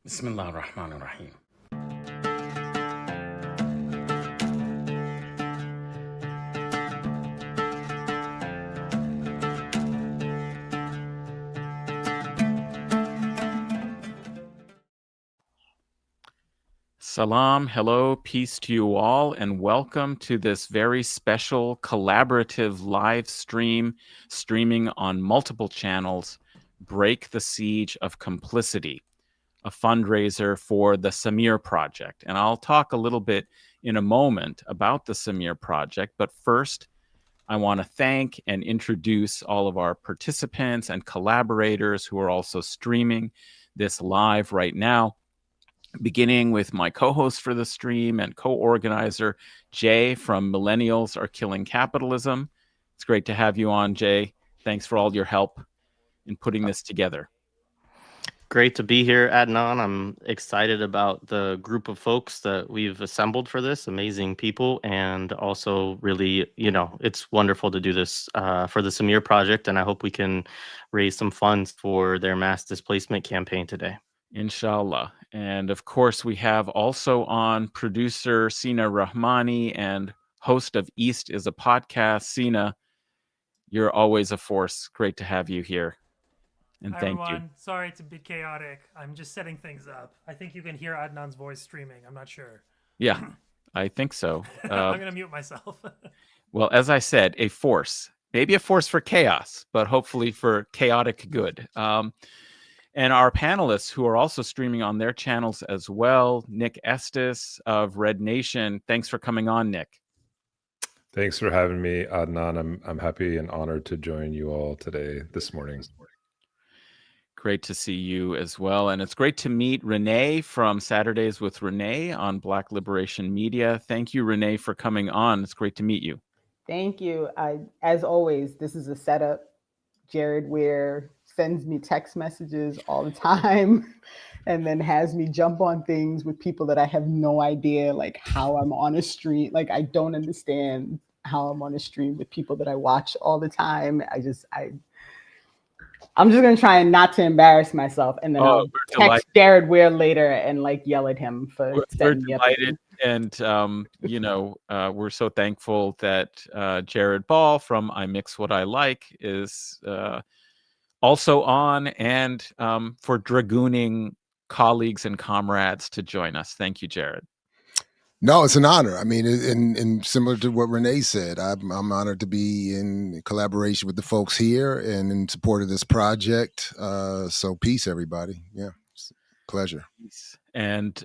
Bismillah ar-Rahman ar-Rahim. Salam, hello, peace to you all, and welcome to this very special collaborative live streaming on multiple channels, Break the Siege of Complicity, a fundraiser for the Samir Project. And I'll talk a little bit in a moment about the Samir Project, but first, I want to thank and introduce all of our participants and collaborators who are also streaming this live right now, beginning with my co-host for the stream and co-organizer, Jay from Millennials Are Killing Capitalism. It's great to have you on, Jay. Thanks for all your help in putting this together. Great to be here, Adnan. I'm excited about the group of folks that we've assembled for this, amazing people, and also really, it's wonderful to do this for the Samir Project, and I hope we can raise some funds for their mass displacement campaign today. Inshallah. And of course, we have also on producer Sina Rahmani and host of East is a Podcast. Sina, you're always a force. Great to have you here. And Hi, thank everyone. you. Sorry it's a bit chaotic. I'm just setting things up. I think you can hear Adnan's voice streaming. I'm not sure. Yeah, I think so. I'm going to mute myself. Well, as I said, a force. Maybe a force for chaos, but hopefully for chaotic good. And our panelists who are also streaming on their channels as well, Nick Estes of Red Nation. Thanks for coming on, Nick. Thanks for having me, Adnan. I'm happy and honored to join you all today, this morning. Great to see you as well. And it's great to meet Renee from Saturdays with Renee on Black Liberation Media. Thank you, Renee, for coming on. It's great to meet you. Thank you. As always, this is a setup. Jared Ware sends me text messages all the time and then has me jump on things with people that I have no idea, like how I'm on a stream. Like, I don't understand how I'm on a stream with people that I watch all the time. I'm just going to try and not to embarrass myself. And then I'll text Jared Ware later and like yell at him for setting me up. And, we're so thankful that Jared Ball from I Mix What I Like is also on, and for dragooning colleagues and comrades to join us. Thank you, Jared. No, it's an honor. I mean, and similar to what Renee said, I'm honored to be in collaboration with the folks here and in support of this project. So peace, everybody. Yeah, it's a pleasure. Peace. And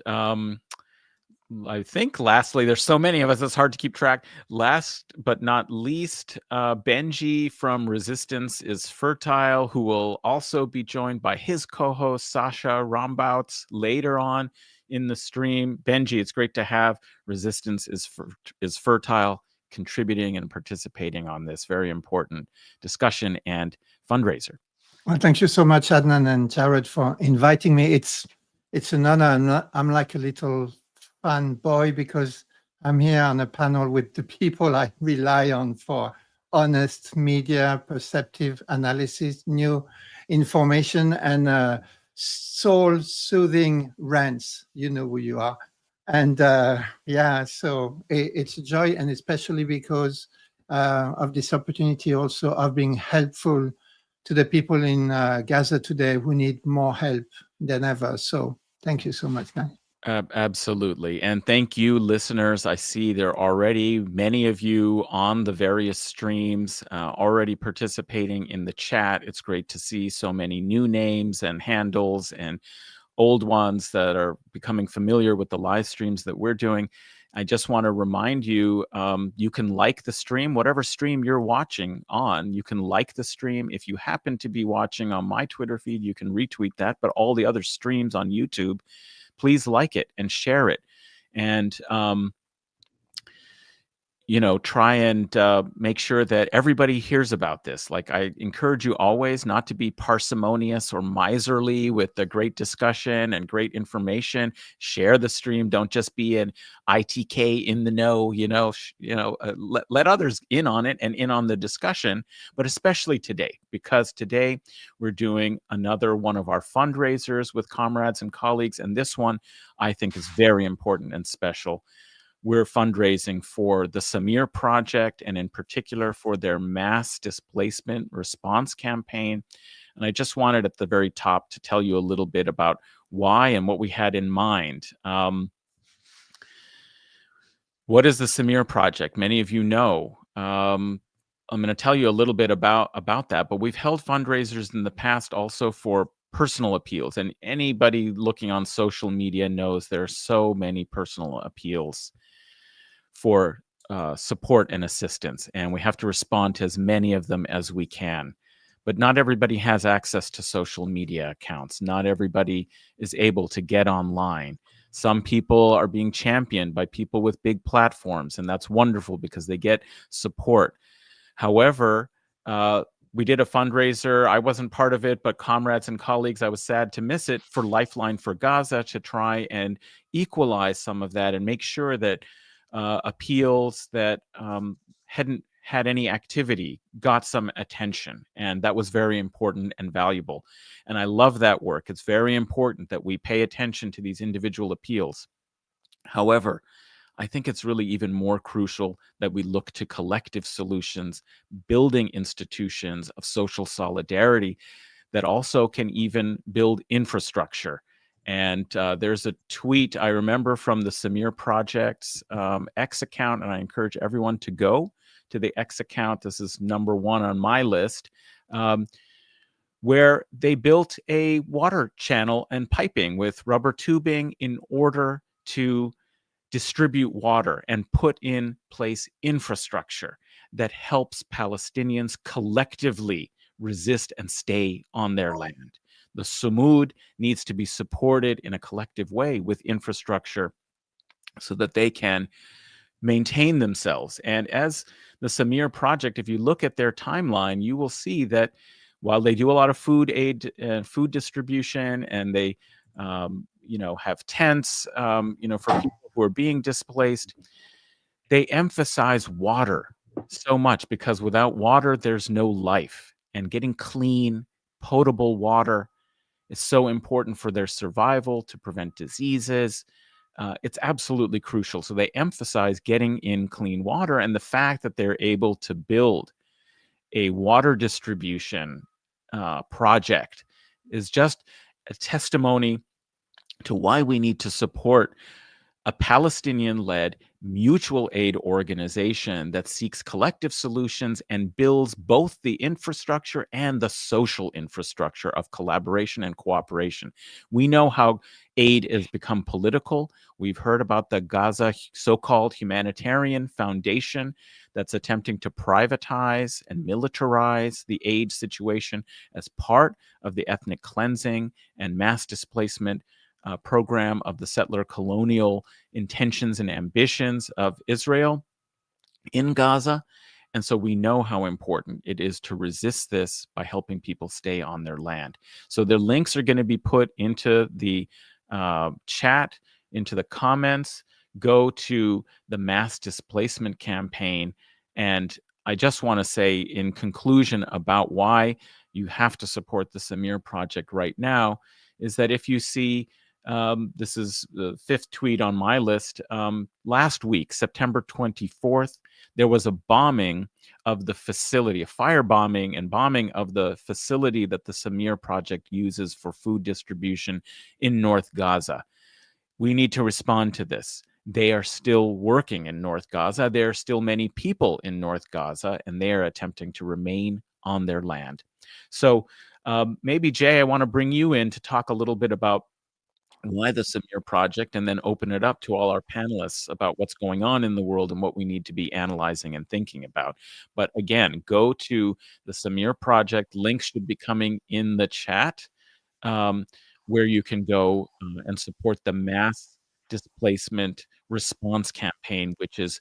I think lastly, there's so many of us, it's hard to keep track. Last but not least, Benji from Resistance is Fertile, who will also be joined by his co-host, Sasha Rombouts, later on in the stream. Benji, it's great to have Resistance is Fertile contributing and participating on this very important discussion and fundraiser. Well, thank you so much, Adnan and Jared, for inviting me. It's an honor. I'm like a little fan boy because I'm here on a panel with the people I rely on for honest media, perceptive analysis, new information, and soul-soothing rants. You know who you are. And so it's a joy, and especially because of this opportunity also of being helpful to the people in Gaza today who need more help than ever. So thank you so much, guys. Absolutely. And thank you, listeners. I see there are already many of you on the various streams already participating in the chat. It's great to see so many new names and handles and old ones that are becoming familiar with the live streams that we're doing. I just want to remind you, you can like the stream, whatever stream you're watching on, you can like the stream. If you happen to be watching on my Twitter feed, you can retweet that, but all the other streams on YouTube, please like it and share it. And, try and make sure that everybody hears about this. Like, I encourage you always not to be parsimonious or miserly with the great discussion and great information. Share the stream. Don't just be an ITK in the know. Let others in on it and in on the discussion. But especially today, because today we're doing another one of our fundraisers with comrades and colleagues, and this one I think is very important and special. We're fundraising for the Samir Project, and in particular for their mass displacement response campaign. And I just wanted at the very top to tell you a little bit about why and what we had in mind. What is the Samir Project? Many of you know. I'm going to tell you a little bit about that, but we've held fundraisers in the past also for personal appeals. And anybody looking on social media knows there are so many personal appeals for support and assistance, and we have to respond to as many of them as we can. But not everybody has access to social media accounts. Not everybody is able to get online. Some people are being championed by people with big platforms, and that's wonderful because they get support. However, we did a fundraiser. I wasn't part of it, but comrades and colleagues, I was sad to miss it, for Lifeline for Gaza, to try and equalize some of that and make sure that appeals that hadn't had any activity got some attention. And that was very important and valuable. And I love that work. It's very important that we pay attention to these individual appeals. However, I think it's really even more crucial that we look to collective solutions, building institutions of social solidarity that also can even build infrastructure. And there's a tweet I remember from the Samir Project's X account, and I encourage everyone to go to the X account. This is number one on my list, where they built a water channel and piping with rubber tubing in order to distribute water and put in place infrastructure that helps Palestinians collectively resist and stay on their land. The Sumud needs to be supported in a collective way with infrastructure so that they can maintain themselves. And as the Samir Project, if you look at their timeline, you will see that while they do a lot of food aid and food distribution, and they have tents for people who are being displaced, they emphasize water so much, because without water there's no life, and getting clean, potable water is so important for their survival, to prevent diseases. It's absolutely crucial. So they emphasize getting in clean water, and the fact that they're able to build a water distribution project is just a testimony to why we need to support a Palestinian-led mutual aid organization that seeks collective solutions and builds both the infrastructure and the social infrastructure of collaboration and cooperation. We know how aid has become political. We've heard about the Gaza so-called humanitarian foundation that's attempting to privatize and militarize the aid situation as part of the ethnic cleansing and mass displacement program of the settler colonial intentions and ambitions of Israel in Gaza. And so we know how important it is to resist this by helping people stay on their land. So the links are going to be put into the chat, into the comments. Go to the mass displacement campaign. And I just want to say in conclusion about why you have to support the Samir Project right now is that if you see, this is the fifth tweet on my list. Last week, September 24th, there was a bombing of the facility, a firebombing and bombing of the facility that the Samir Project uses for food distribution in North Gaza. We need to respond to this. They are still working in North Gaza. There are still many people in North Gaza, and they are attempting to remain on their land. So maybe, Jay, I want to bring you in to talk a little bit about why the Samir Project, and then open it up to all our panelists about what's going on in the world and what we need to be analyzing and thinking about. But again, go to the Samir Project. Links should be coming in the chat, where you can go and support the mass displacement response campaign, which is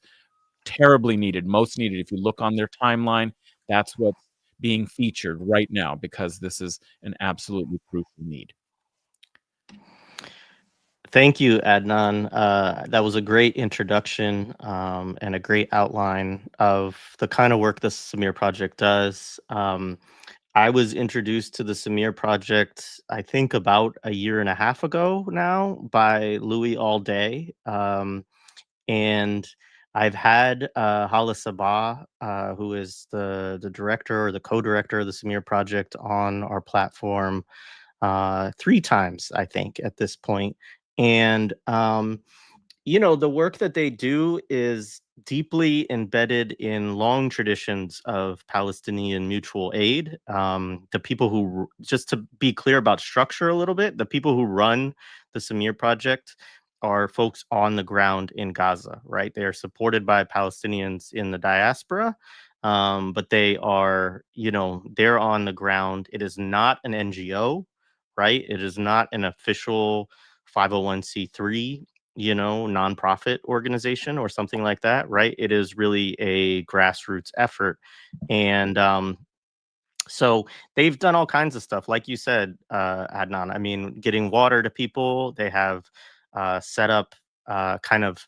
terribly needed, most needed. If you look on their timeline, that's what's being featured right now, because this is an absolutely crucial need. Thank you, Adnan. That was a great introduction and a great outline of the kind of work the Samir Project does. I was introduced to the Samir Project, I think about a year and a half ago now, by Louis Allday. And I've had Hala Sabah, who is the director or the co-director of the Samir Project, on our platform 3 times, I think, at this point. And the work that they do is deeply embedded in long traditions of Palestinian mutual aid. The people who, just to be clear about structure a little bit, the people who run the Samir Project are folks on the ground in Gaza, right? They are supported by Palestinians in the diaspora, but they are, they're on the ground. It is not an NGO, right? It is not an official 501c3 nonprofit organization or something like that, right? It is really a grassroots effort. And so they've done all kinds of stuff, like you said, Adnan. I mean, getting water to people. They have set up kind of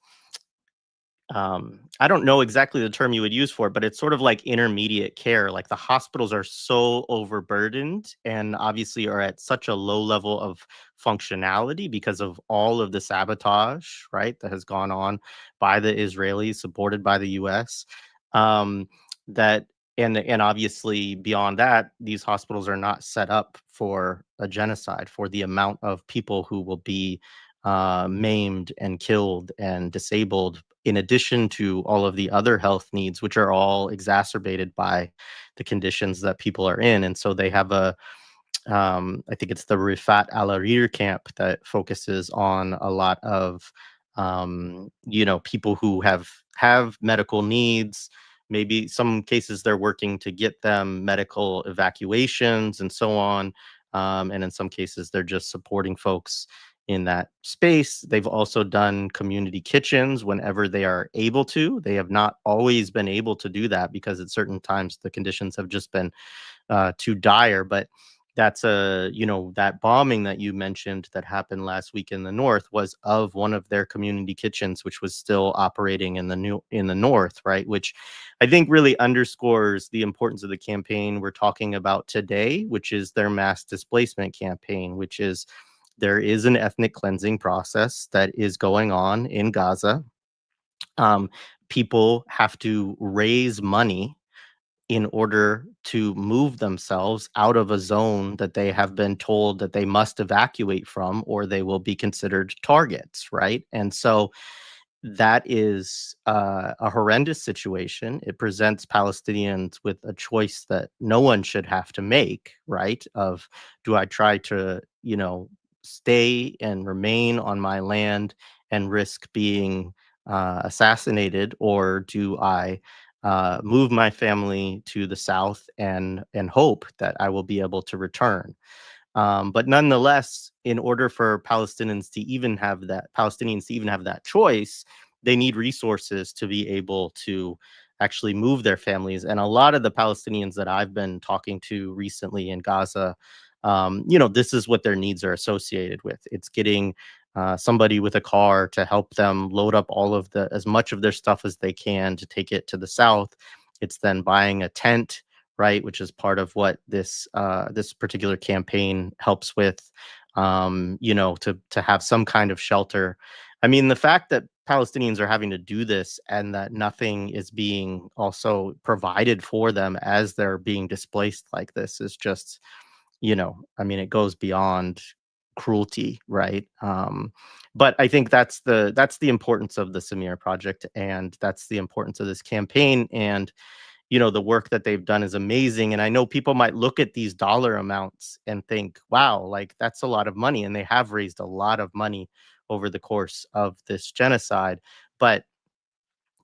I don't know exactly the term you would use for it, but it's sort of like intermediate care. Like the hospitals are so overburdened and obviously are at such a low level of functionality because of all of the sabotage, right, that has gone on by the Israelis, supported by the US. That and obviously beyond that, these hospitals are not set up for a genocide, for the amount of people who will be maimed and killed and disabled, in addition to all of the other health needs, which are all exacerbated by the conditions that people are in. And so they have I think it's the Rifat Al Arir camp that focuses on a lot of, people who have medical needs. Maybe some cases they're working to get them medical evacuations and so on. And in some cases, they're just supporting folks in that space. They've also done community kitchens whenever they are able to. They have not always been able to do that because at certain times the conditions have just been too dire. But that's that bombing that you mentioned that happened last week in the north was of one of their community kitchens, which was still operating in the north, right? Which I think really underscores the importance of the campaign we're talking about today, which is their mass displacement campaign, which is there is an ethnic cleansing process that is going on in Gaza. People have to raise money in order to move themselves out of a zone that they have been told that they must evacuate from, or they will be considered targets, right? And so that is a horrendous situation. It presents Palestinians with a choice that no one should have to make, right? Of, do I try to, stay and remain on my land and risk being assassinated, or do I move my family to the south and hope that I will be able to return? But nonetheless, in order for Palestinians to even have that choice, they need resources to be able to actually move their families. And a lot of the Palestinians that I've been talking to recently in Gaza, this is what their needs are associated with. It's getting somebody with a car to help them load up as much of their stuff as they can to take it to the south. It's then buying a tent, right, which is part of what this particular campaign helps with, to have some kind of shelter. I mean, the fact that Palestinians are having to do this and that nothing is being also provided for them as they're being displaced like this is just, I mean, it goes beyond cruelty, right? But I think that's the importance of the Samir Project, and that's the importance of this campaign. And the work that they've done is amazing. And I know people might look at these dollar amounts and think, wow, like that's a lot of money. And they have raised a lot of money over the course of this genocide. But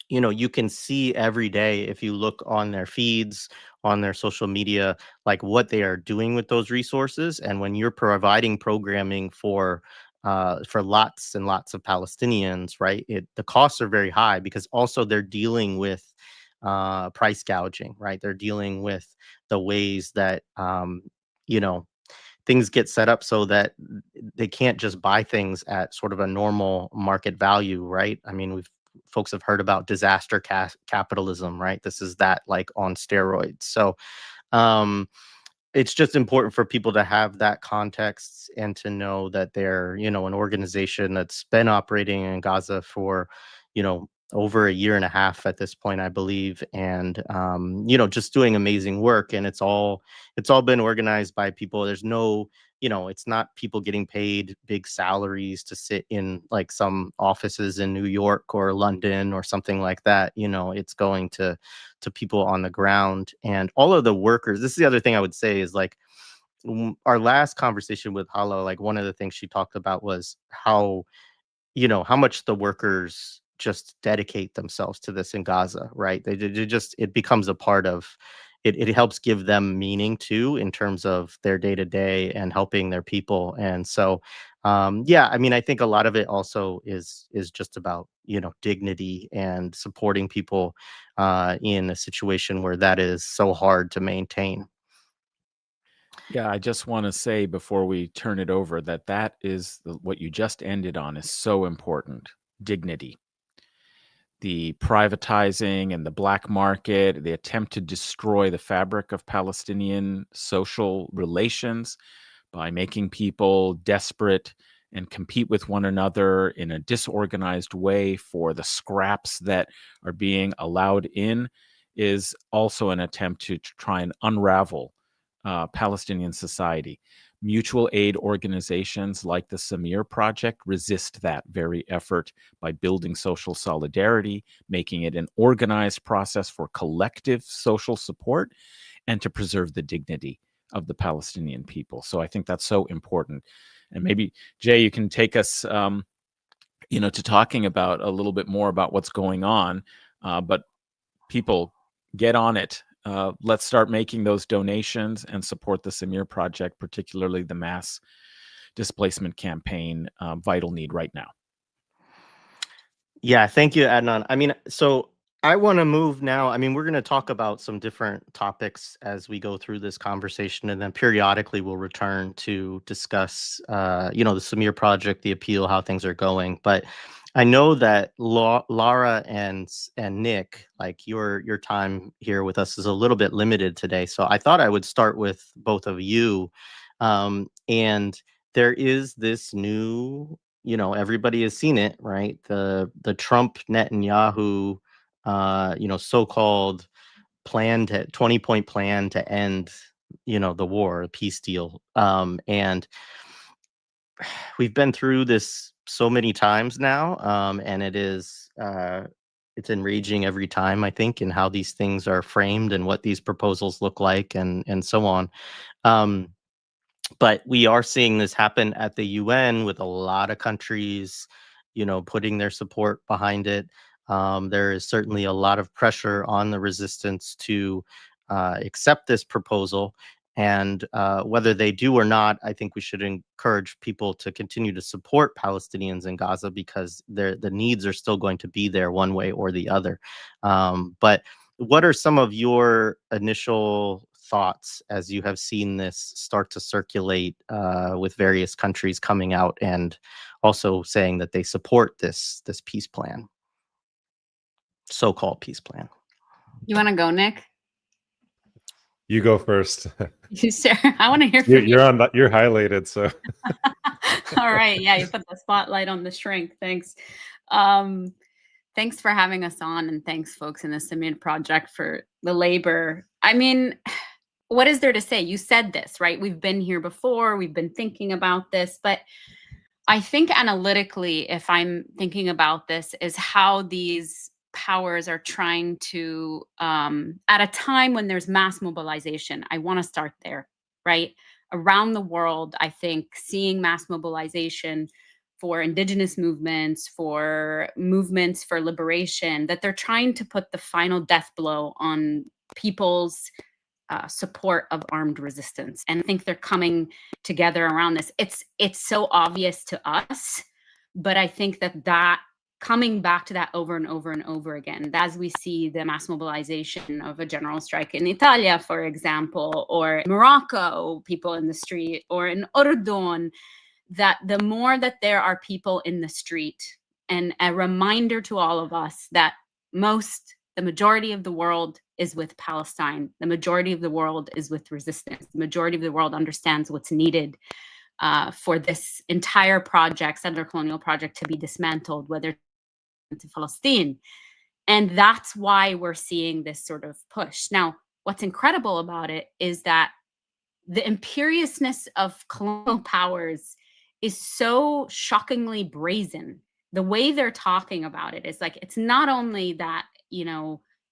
you can see every day, if you look on their feeds, on their social media, like what they are doing with those resources. And when you're providing programming for for lots and lots of Palestinians, right? The costs are very high because also they're dealing with price gouging, right? They're dealing with the ways that you know, things get set up so that they can't just buy things at sort of a normal market value, right? I mean, folks have heard about disaster capitalism, right? This is that, like, on steroids. So um, it's just important for people to have that context and to know that they're, you know, an organization that's been operating in Gaza for, you know, over a year and a half at this point, I believe, and you know, just doing amazing work. And it's all been organized by people. There's no, you know, it's not people getting paid big salaries to sit in like some offices in New York or London or something like that. You know, it's going to people on the ground, and all of the workers. This is the other thing I would say is, like, our last conversation with Hala, like, one of the things she talked about was how, you know, how much the workers just dedicate themselves to this in Gaza, right? They just, it becomes a part of it. It helps give them meaning too, in terms of their day to day and helping their people. And so, yeah, I mean, I think a lot of it also is just about, you know, dignity and supporting people in a situation where that is so hard to maintain. Yeah, I just want to say before we turn it over that that is what you just ended on is so important. Dignity. The privatizing and the black market, the attempt to destroy the fabric of Palestinian social relations by making people desperate and compete with one another in a disorganized way for the scraps that are being allowed in is also an attempt to try and unravel Palestinian society. Mutual aid organizations like the Samir Project resist that very effort by building social solidarity, making it an organized process for collective social support, and to preserve the dignity of the Palestinian people. So I think that's so important. And maybe, Jay, you can take us, you know, to talking about a little bit more about what's going on. But people, get on it. Let's start making those donations and support the Samir Project, particularly the mass displacement campaign. Vital need right now. Yeah, thank you, Adnan. I mean, so I want to move now. I mean, we're going to talk about some different topics as we go through this conversation, and then periodically we'll return to discuss, you know, the Samir Project, the appeal, how things are going. But I know that Lara and Nick, like, your time here with us is a little bit limited today, so I thought I would start with both of you. And there is this new, you know, everybody has seen it, right? The Trump Netanyahu, you know, so-called plan, to 20-point plan to end, you know, the war, a peace deal. And we've been through this so many times now, and it's enraging every time, I think, in how these things are framed and what these proposals look like, and so on. Um, but we are seeing this happen at the UN with a lot of countries, you know, putting their support behind it. There is certainly a lot of pressure on the resistance to accept this proposal. And whether they do or not, I think we should encourage people to continue to support Palestinians in Gaza, because the needs are still going to be there one way or the other. But what are some of your initial thoughts as you have seen this start to circulate, with various countries coming out and also saying that they support this peace plan, so-called peace plan? You want to go, Nick? You go first. You sure? I want to hear from you. You're on. You're highlighted, so. All right. Yeah, you put the spotlight on the shrink. Thanks. Thanks for having us on, and thanks, folks in the Samir Project, for the labor. I mean, what is there to say? You said this, right? We've been here before. We've been thinking about this, but I think analytically, if I'm thinking about this, is how these powers are trying to, at a time when there's mass mobilization, I want to start there, right? Around the world, I think seeing mass mobilization for indigenous movements, for movements for liberation, that they're trying to put the final death blow on people's support of armed resistance. And I think they're coming together around this. It's so obvious to us, but I think that coming back to that over and over and over again, as we see the mass mobilization of a general strike in Italia, for example, or Morocco, people in the street, or in Urdun, that the more that there are people in the street, and a reminder to all of us that the majority of the world is with Palestine. The majority of the world is with resistance. The majority of the world understands what's needed for this entire project, settler colonial project, to be dismantled, whether to Palestine. And that's why we're seeing this sort of push. Now, what's incredible about it is that the imperiousness of colonial powers is so shockingly brazen. The way they're talking about it is like, it's not only that,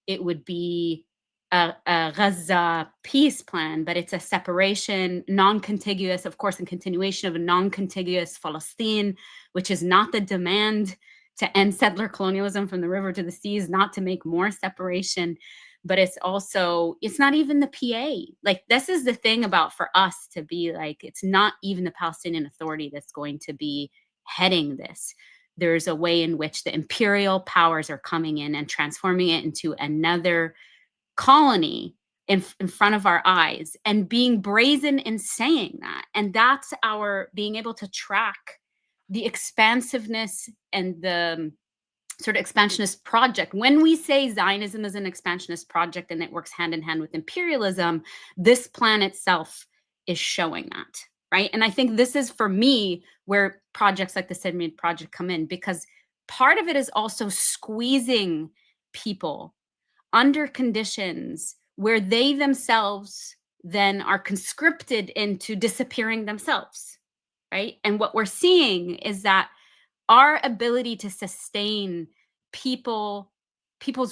it would be a Gaza peace plan, but it's a separation, non-contiguous, of course, and continuation of a non-contiguous Palestine, which is not the demand to end settler colonialism from the river to the seas, not to make more separation, but it's not even the PA. Like, this is the thing about, for us to be like, it's not even the Palestinian Authority that's going to be heading this. There's a way in which the imperial powers are coming in and transforming it into another colony in front of our eyes, and being brazen in saying that. And that's our being able to track the expansiveness and the sort of expansionist project. When we say Zionism is an expansionist project and it works hand in hand with imperialism, this plan itself is showing that, right? And I think this is, for me, where projects like the Semid Project come in, because part of it is also squeezing people under conditions where they themselves then are conscripted into disappearing themselves, right? And what we're seeing is that our ability to sustain people's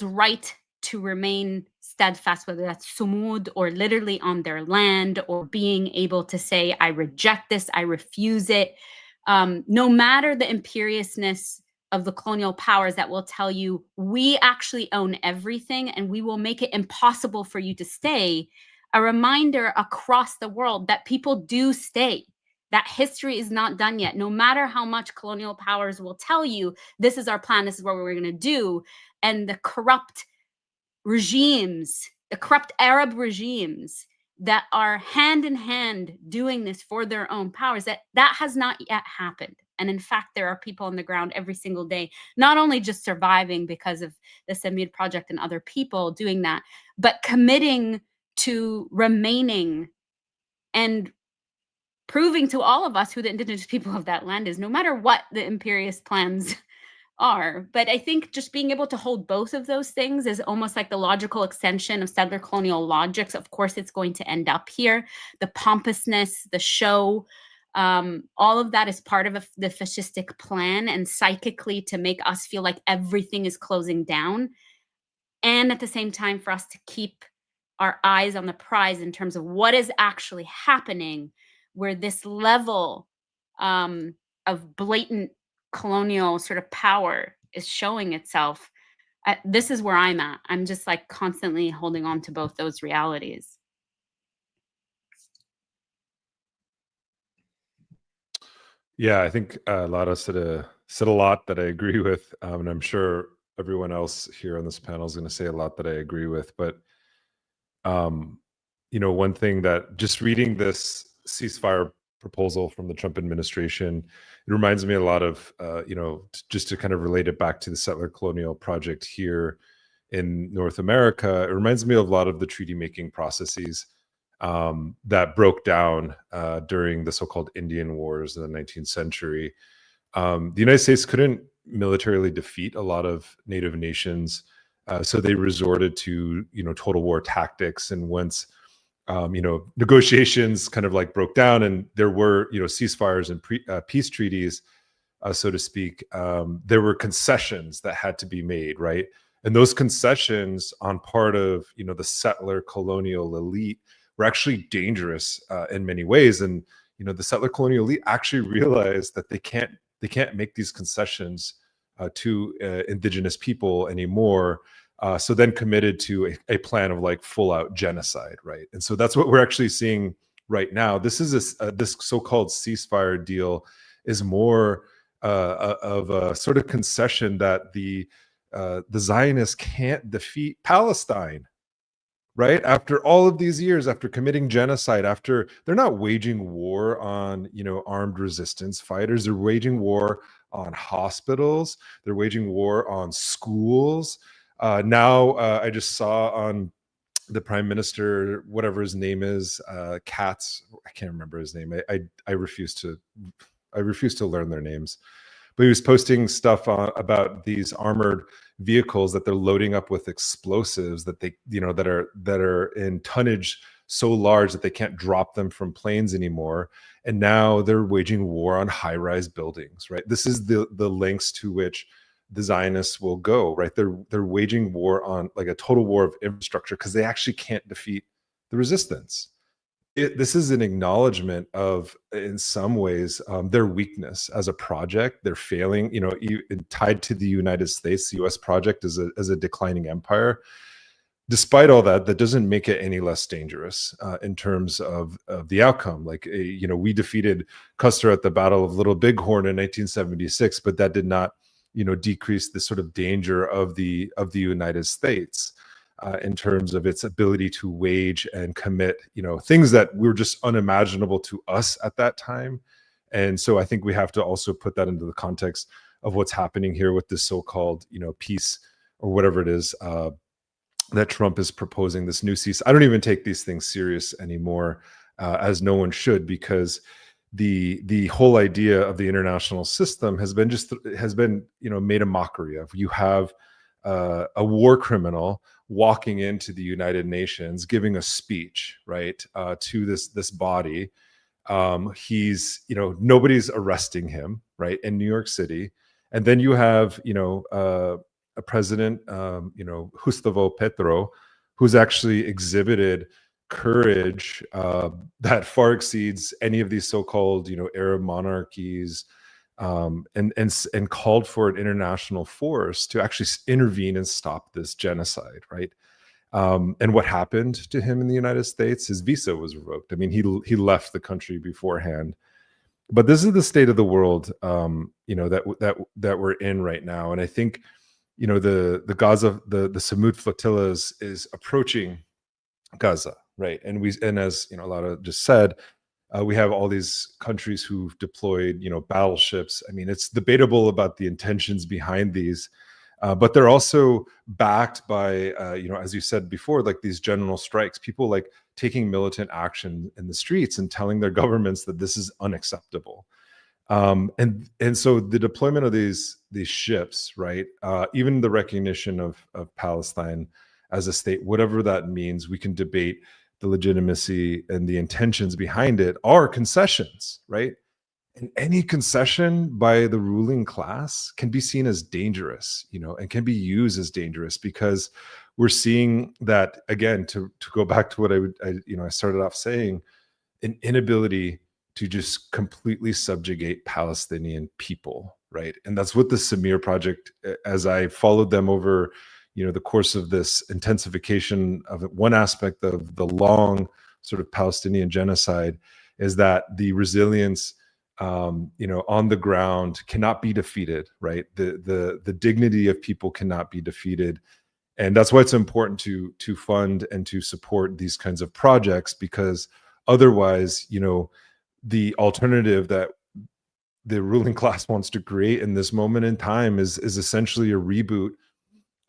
right to remain steadfast, whether that's sumud or literally on their land, or being able to say, I reject this, I refuse it, no matter the imperiousness of the colonial powers that will tell you, we actually own everything and we will make it impossible for you to stay. A reminder across the world that people do stay, that history is not done yet. No matter how much colonial powers will tell you, this is our plan, this is what we're going to do. And the corrupt regimes, the corrupt Arab regimes that are hand in hand doing this for their own powers, that has not yet happened. And in fact, there are people on the ground every single day, not only just surviving because of the Semid Project and other people doing that, but committing to remaining and proving to all of us who the indigenous people of that land is, no matter what the imperious plans are. But I think just being able to hold both of those things is almost like the logical extension of settler colonial logics. Of course, it's going to end up here. The pompousness, the show, all of that is part of the fascistic plan, and psychically to make us feel like everything is closing down. And at the same time, for us to keep our eyes on the prize in terms of what is actually happening, where this level of blatant colonial sort of power is showing itself. This is where I'm at. I'm just like constantly holding on to both those realities. Yeah, I think Lara said a lot that I agree with, and I'm sure everyone else here on this panel is going to say a lot that I agree with. But one thing that, just reading this ceasefire proposal from the Trump administration, it reminds me a lot of, just to kind of relate it back to the settler colonial project here in North America, it reminds me of a lot of the treaty making processes that broke down during the so-called Indian Wars in the 19th century. The United States couldn't militarily defeat a lot of Native nations, so they resorted to total war tactics. And once negotiations kind of like broke down, and there were ceasefires and peace treaties, so to speak, there were concessions that had to be made, right? And those concessions on part of the settler colonial elite were actually dangerous in many ways. And the settler colonial elite actually realized that they can't make these concessions to indigenous people anymore, So then committed to a plan of like full out genocide, right? And so that's what we're actually seeing right now. This is this so-called ceasefire deal is more of a sort of concession that the Zionists can't defeat Palestine, right? After all of these years, after committing genocide, after they're not waging war on, armed resistance fighters, they're waging war on hospitals, they're waging war on schools. Now, I just saw on the prime minister, whatever his name is, Katz, I can't remember his name. I refuse to learn their names, but he was posting stuff about these armored vehicles that they're loading up with explosives that they, that are in tonnage so large that they can't drop them from planes anymore. And now they're waging war on high-rise buildings, right? This is the lengths to which the Zionists will go, right? They're waging war on like a total war of infrastructure because they actually can't defeat the resistance. This is an acknowledgement of, in some ways, their weakness as a project. They're failing, tied to the United States. The U.S. project as a declining empire. Despite all that, that doesn't make it any less dangerous in terms of the outcome. Like, we defeated Custer at the Battle of Little Bighorn in 1976, but that did not, decrease the sort of danger of the United States. In terms of its ability to wage and commit, things that were just unimaginable to us at that time. And so I think we have to also put that into the context of what's happening here with this so-called, peace or whatever it is that Trump is proposing, this new cease. I don't even take these things serious anymore, as no one should, because the whole idea of the international system has been made a mockery of. You have a war criminal walking into the United Nations, giving a speech, right, to this body. He's, nobody's arresting him, right, in New York City. And then you have, a president, Gustavo Petro, who's actually exhibited courage that far exceeds any of these so-called, Arab monarchies, and called for an international force to actually intervene and stop this genocide, right? And what happened to him in the United States? His visa was revoked. I mean, he left the country beforehand. But this is the state of the world, that we're in right now. And I think, the Gaza, the Samud flotilla is approaching Gaza, right? And as a lot of just said, we have all these countries who've deployed, battleships. I mean, it's debatable about the intentions behind these, but they're also backed by, as you said before, like these general strikes, people like taking militant action in the streets and telling their governments that this is unacceptable. And so the deployment of these ships, right, even the recognition of Palestine as a state, whatever that means, we can debate the legitimacy and the intentions behind it, are concessions, right? And any concession by the ruling class can be seen as dangerous, and can be used as dangerous, because we're seeing that, again, to go back to what I started off saying, an inability to just completely subjugate Palestinian people, right? And that's what the Samir Project, as I followed them over the course of this intensification of one aspect of the long sort of Palestinian genocide, is that the resilience, on the ground cannot be defeated, right? The dignity of people cannot be defeated. And that's why it's important to fund and to support these kinds of projects, because otherwise, the alternative that the ruling class wants to create in this moment in time is essentially a reboot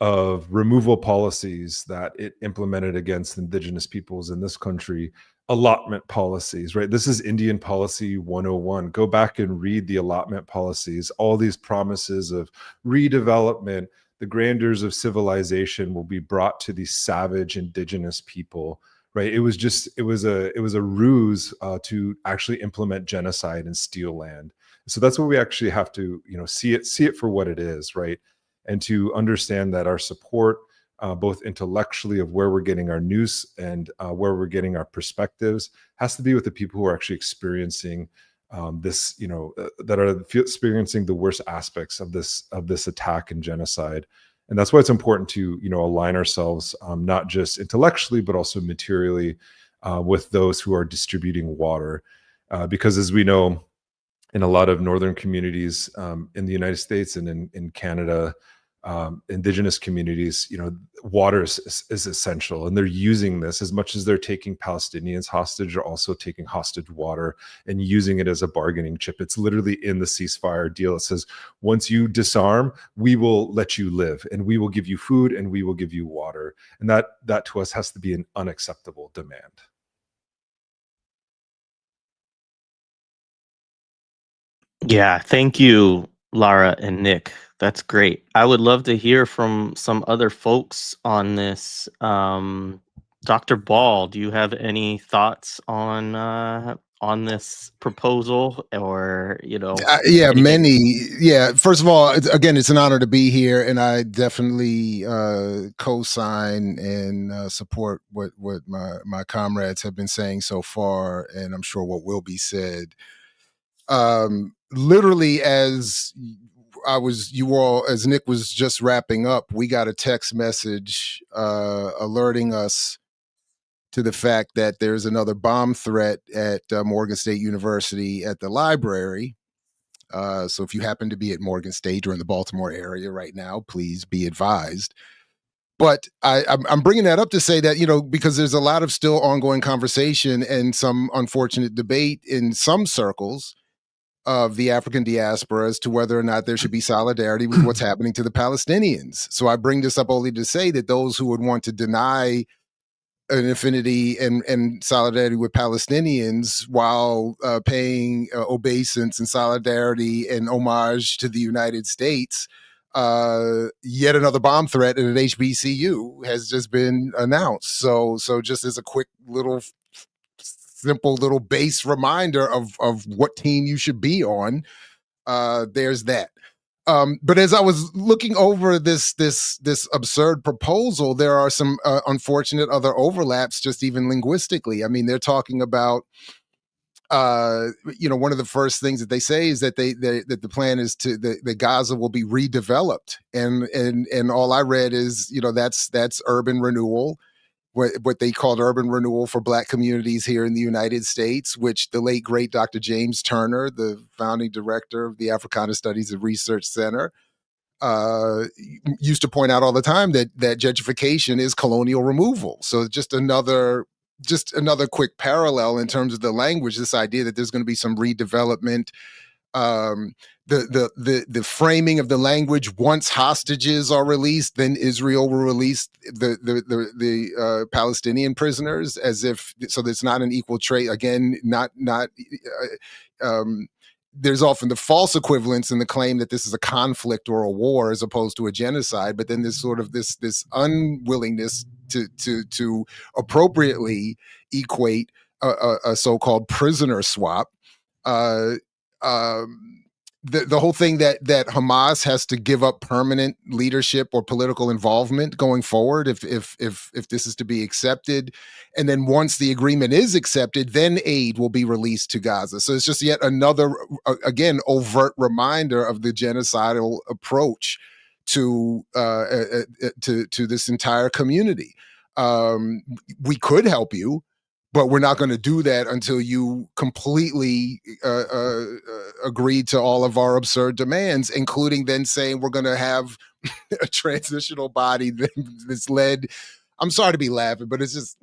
of removal policies that it implemented against indigenous peoples in this country, allotment policies, right? This is Indian policy 101. Go back and read the allotment policies, all these promises of redevelopment, the grandeurs of civilization will be brought to these savage indigenous people, right? It was a ruse to actually implement genocide and steal land. So that's what we actually have to, see it for what it is, right? And to understand that our support, both intellectually of where we're getting our news and where we're getting our perspectives, has to be with the people who are actually experiencing this, that are experiencing the worst aspects of this attack and genocide. And that's why it's important to, align ourselves, not just intellectually, but also materially, with those who are distributing water. Because as we know, in a lot of northern communities, in the United States and in Canada, indigenous communities, water is essential, and they're using this as much as they're taking Palestinians hostage. They're also taking hostage water and using it as a bargaining chip. It's literally in the ceasefire deal. It says, once you disarm, we will let you live, and we will give you food, and we will give you water. And that to us has to be an unacceptable demand. Yeah, thank you, Lara and Nick. That's great. I would love to hear from some other folks on this. Dr. Ball, do you have any thoughts on this proposal, or Yeah, anything? many. Yeah, first of all, again, it's an honor to be here, and I definitely co-sign and support what my comrades have been saying so far, and I'm sure what will be said. Literally, as Nick was just wrapping up, we got a text message alerting us to the fact that there's another bomb threat at Morgan State University at the library. So if you happen to be at Morgan State or in the Baltimore area right now, please be advised. But I'm bringing that up to say that, because there's a lot of still ongoing conversation and some unfortunate debate in some circles of the African diaspora as to whether or not there should be solidarity with what's happening to the Palestinians. So I bring this up only to say that those who would want to deny an affinity and solidarity with Palestinians while paying obeisance and solidarity and homage to the United States, yet another bomb threat at an HBCU has just been announced. So just as a quick little simple little base reminder of what team you should be on, there's that. But as I was looking over this absurd proposal, there are some unfortunate other overlaps, just even linguistically. I mean, they're talking about, one of the first things that they say is that that the plan is that Gaza will be redeveloped, and all I read is, that's urban renewal. What they called urban renewal for Black communities here in the United States, which the late, great Dr. James Turner, the founding director of the Africana Studies and Research Center, used to point out all the time that gentrification is colonial removal. So just another quick parallel in terms of the language, this idea that there's going to be some redevelopment. The framing of the language: once hostages are released, then Israel will release the Palestinian prisoners, as if so. There's not an equal trade. Again, there's often the false equivalence in the claim that this is a conflict or a war as opposed to a genocide. But then there's sort of this unwillingness to appropriately equate a so-called prisoner swap. The whole thing that Hamas has to give up permanent leadership or political involvement going forward if this is to be accepted, and then once the agreement is accepted, then aid will be released to Gaza. So it's just yet another, again, overt reminder of the genocidal approach to this entire community. We could help you, but we're not going to do that until you completely agree to all of our absurd demands, including then saying we're going to have a transitional body that's led. I'm sorry to be laughing, but it's just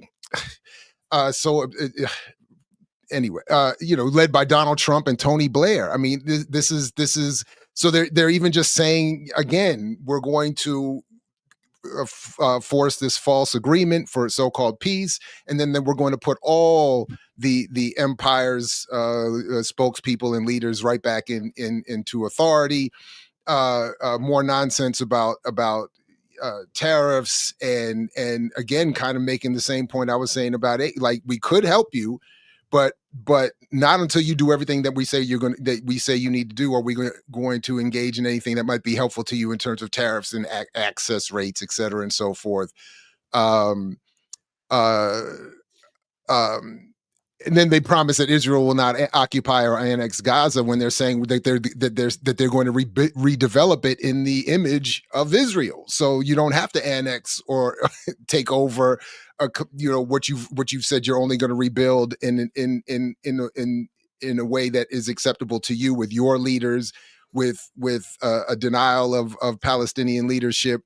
anyway. Led by Donald Trump and Tony Blair. I mean, this is so they're even just saying again, we're going to force this false agreement for so-called peace, and then we're going to put all the empire's spokespeople and leaders right back into authority. More nonsense about tariffs, and again, kind of making the same point I was saying about it. Like, we could help you, but not until you do everything that we say you need to do. Are we going to engage in anything that might be helpful to you in terms of tariffs and access rates, et cetera, and so forth? and then they promise that Israel will not occupy or annex Gaza when they're saying that they're going to redevelop it in the image of Israel. So you don't have to annex or take over, what you've said you're only going to rebuild in a way that is acceptable to you, with your leaders, with a denial of Palestinian leadership.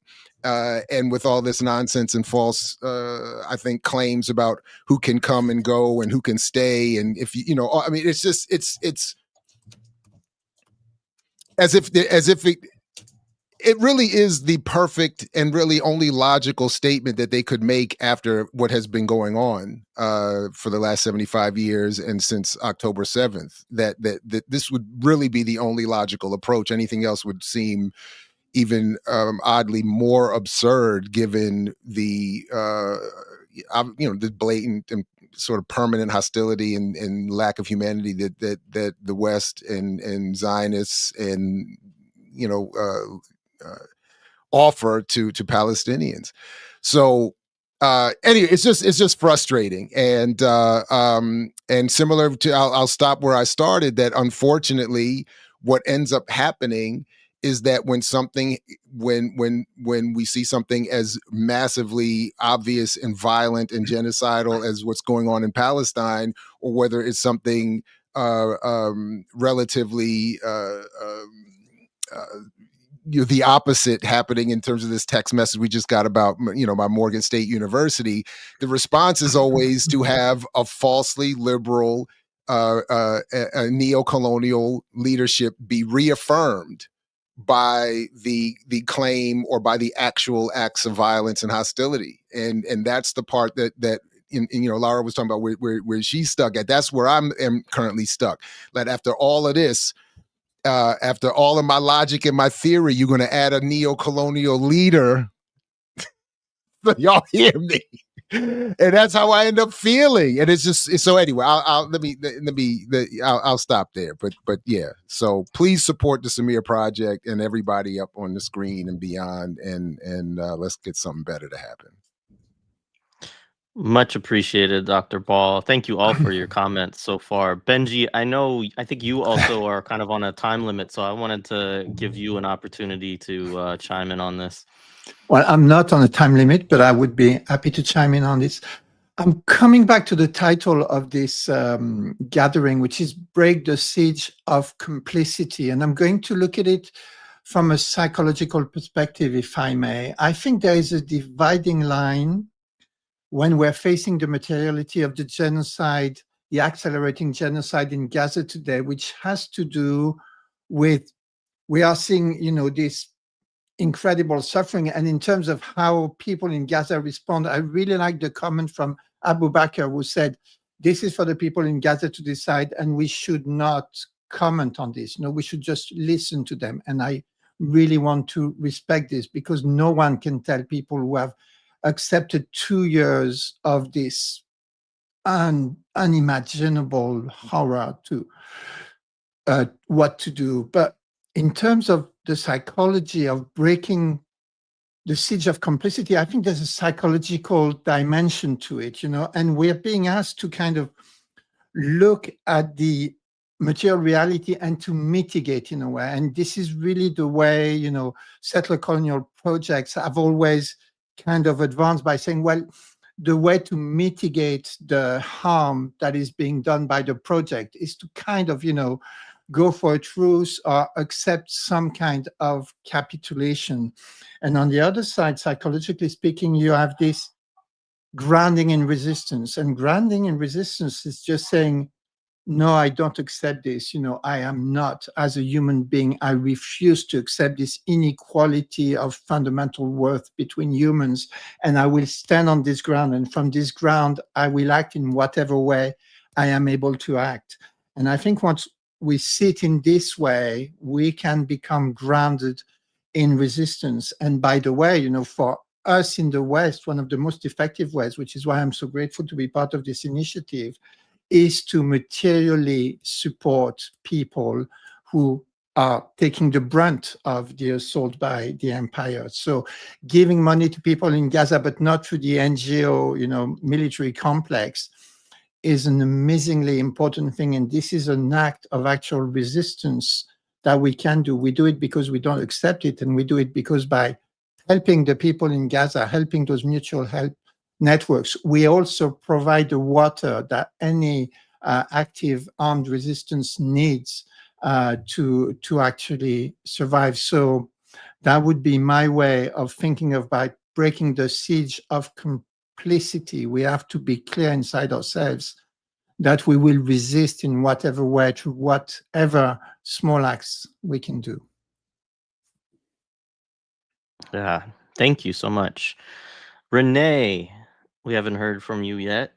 And with all this nonsense and false, I think, claims about who can come and go and who can stay, and if I mean, it's just it's as if it really is the perfect and really only logical statement that they could make after what has been going on for the last 75 years and since October 7th. That this would really be the only logical approach. Anything else would seem even oddly more absurd, given the the blatant and sort of permanent hostility and lack of humanity that the West and Zionists and offer to Palestinians. So anyway, it's just frustrating, and similar to I'll stop where I started. That unfortunately, what ends up happening is that when we see something as massively obvious and violent and genocidal as what's going on in Palestine, or whether it's something relatively the opposite happening in terms of this text message we just got about my Morgan State University, the response is always to have a falsely liberal a neo-colonial leadership be reaffirmed by the claim or by the actual acts of violence and hostility, and that's the part that Laura was talking about where she's stuck at. That's where am currently stuck. That after all of this, after all of my logic and my theory, you're going to add a neo-colonial leader. Y'all hear me? And that's how I end up feeling. And it's just so. Anyway, I'll stop there. But yeah. So please support the Samir Project and everybody up on the screen and beyond. And let's get something better to happen. Much appreciated, Dr. Ball. Thank you all for your comments so far. Benji, I think you also are kind of on a time limit, so I wanted to give you an opportunity to chime in on this. Well, I'm not on a time limit, but I would be happy to chime in on this. I'm coming back to the title of this gathering, which is Break the Siege of Complicity. And I'm going to look at it from a psychological perspective, if I may. I think there is a dividing line when we're facing the materiality of the genocide, the accelerating genocide in Gaza today, which has to do with, we are seeing, this incredible suffering. And in terms of how people in Gaza respond, I really like the comment from Abu Bakr, who said, this is for the people in Gaza to decide, and we should not comment on this. We should just listen to them. And I really want to respect this, because no one can tell people who have accepted 2 years of this unimaginable horror to what to do. But in terms of the psychology of breaking the siege of complicity, I think there's a psychological dimension to it, and we're being asked to kind of look at the material reality and to mitigate in a way. And this is really the way, settler colonial projects have always kind of advanced, by saying, well, the way to mitigate the harm that is being done by the project is to kind of, go for a truce or accept some kind of capitulation. And on the other side, psychologically speaking, you have this grounding in resistance. And grounding in resistance is just saying, no, I don't accept this. I am not, as a human being, I refuse to accept this inequality of fundamental worth between humans. And I will stand on this ground. And from this ground, I will act in whatever way I am able to act. And I think once we sit in this way, we can become grounded in resistance. And by the way, for us in the West, one of the most effective ways, which is why I'm so grateful to be part of this initiative, is to materially support people who are taking the brunt of the assault by the empire. So giving money to people in Gaza, but not through the NGO, military complex, is an amazingly important thing. And this is an act of actual resistance that we can do. We do it because we don't accept it. And we do it because by helping the people in Gaza, helping those mutual help networks, we also provide the water that any active armed resistance needs to actually survive. So that would be my way of thinking about breaking the siege of complicity. We have to be clear inside ourselves that we will resist in whatever way, to whatever small acts we can do. Yeah, thank you so much. Renee, we haven't heard from you yet.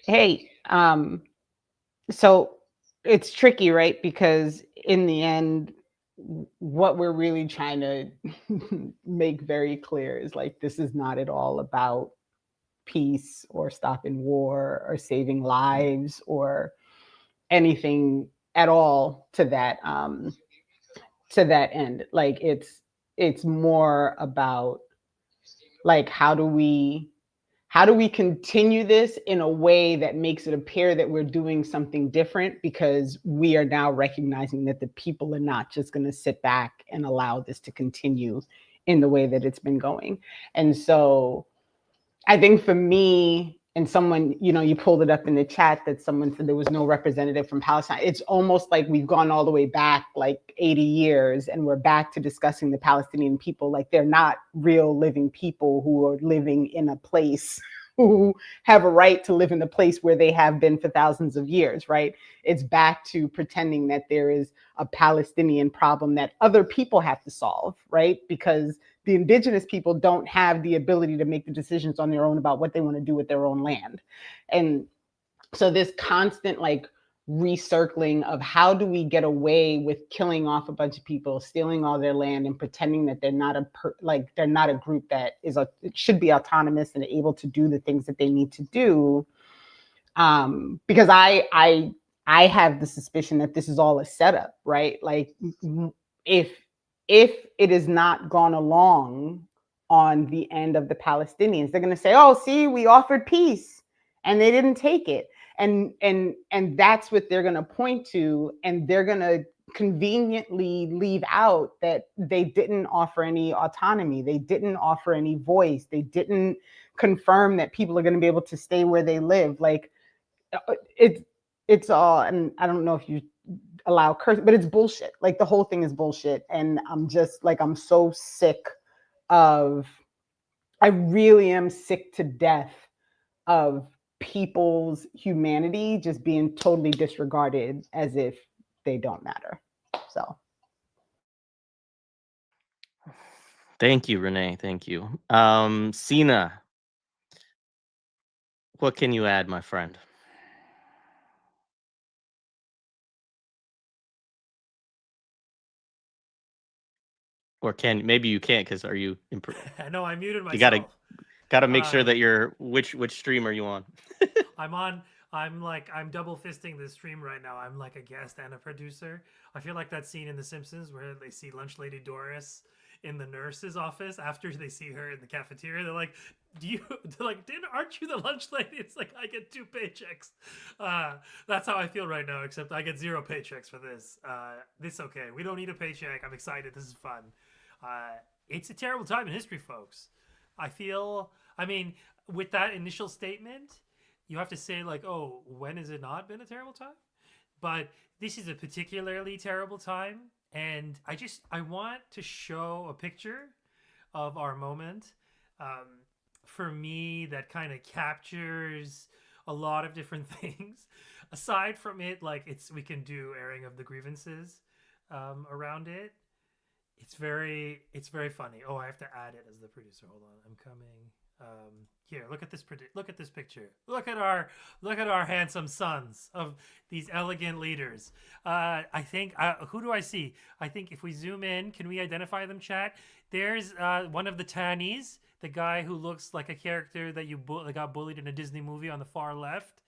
Hey, so it's tricky, right? Because in the end, what we're really trying to make very clear is like, this is not at all about peace or stopping war or saving lives or anything at all to that end. Like it's more about like how do we continue this in a way that makes it appear that we're doing something different, because we are now recognizing that the people are not just going to sit back and allow this to continue in the way that it's been going. And so I think for me, and someone, you pulled it up in the chat that someone said there was no representative from Palestine. It's almost like we've gone all the way back like 80 years and we're back to discussing the Palestinian people like they're not real living people who are living in a place, who have a right to live in a place where they have been for thousands of years, right? It's back to pretending that there is a Palestinian problem that other people have to solve, right? Because the indigenous people don't have the ability to make the decisions on their own about what they want to do with their own land. And so this constant like recircling of how do we get away with killing off a bunch of people, stealing all their land, and pretending that they're not they're not a group that it should be autonomous and able to do the things that they need to do. Because I have the suspicion that this is all a setup, right? Like if it is not gone along on the end of the Palestinians, they're going to say, oh, see, we offered peace and they didn't take it. And that's what they're going to point to. And they're going to conveniently leave out that they didn't offer any autonomy. They didn't offer any voice. They didn't confirm that people are going to be able to stay where they live. Like it's all, and I don't know if you allow curse, but it's bullshit. Like the whole thing is bullshit. And I'm just like, I'm so sick of, I really am sick to death of people's humanity just being totally disregarded as if they don't matter. So. Thank you, Renee. Thank you. Sina, what can you add, my friend? Or maybe you can't, because are you? No, I muted myself. You gotta make sure that you're which stream are you on? I'm double fisting this stream right now. I'm like a guest and a producer. I feel like that scene in The Simpsons where they see Lunch Lady Doris in the nurse's office after they see her in the cafeteria. They're like, aren't you the lunch lady? It's like, I get 2 paychecks. That's how I feel right now, except I get 0 paychecks for this. This okay. We don't need a paycheck. I'm excited. This is fun. It's a terrible time in history, folks. I mean, with that initial statement, you have to say like, oh, when has it not been a terrible time? But this is a particularly terrible time. And I want to show a picture of our moment. For me, that kind of captures a lot of different things. Aside from it, like we can do airing of the grievances around it. It's very funny. Oh, I have to add it as the producer. Hold on, I'm coming. Here, look at this picture. Look at our handsome sons of these elegant leaders. I think who do I see? I think if we zoom in, can we identify them, chat? There's one of the Tannies, the guy who looks like a character that got bullied in a Disney movie on the far left.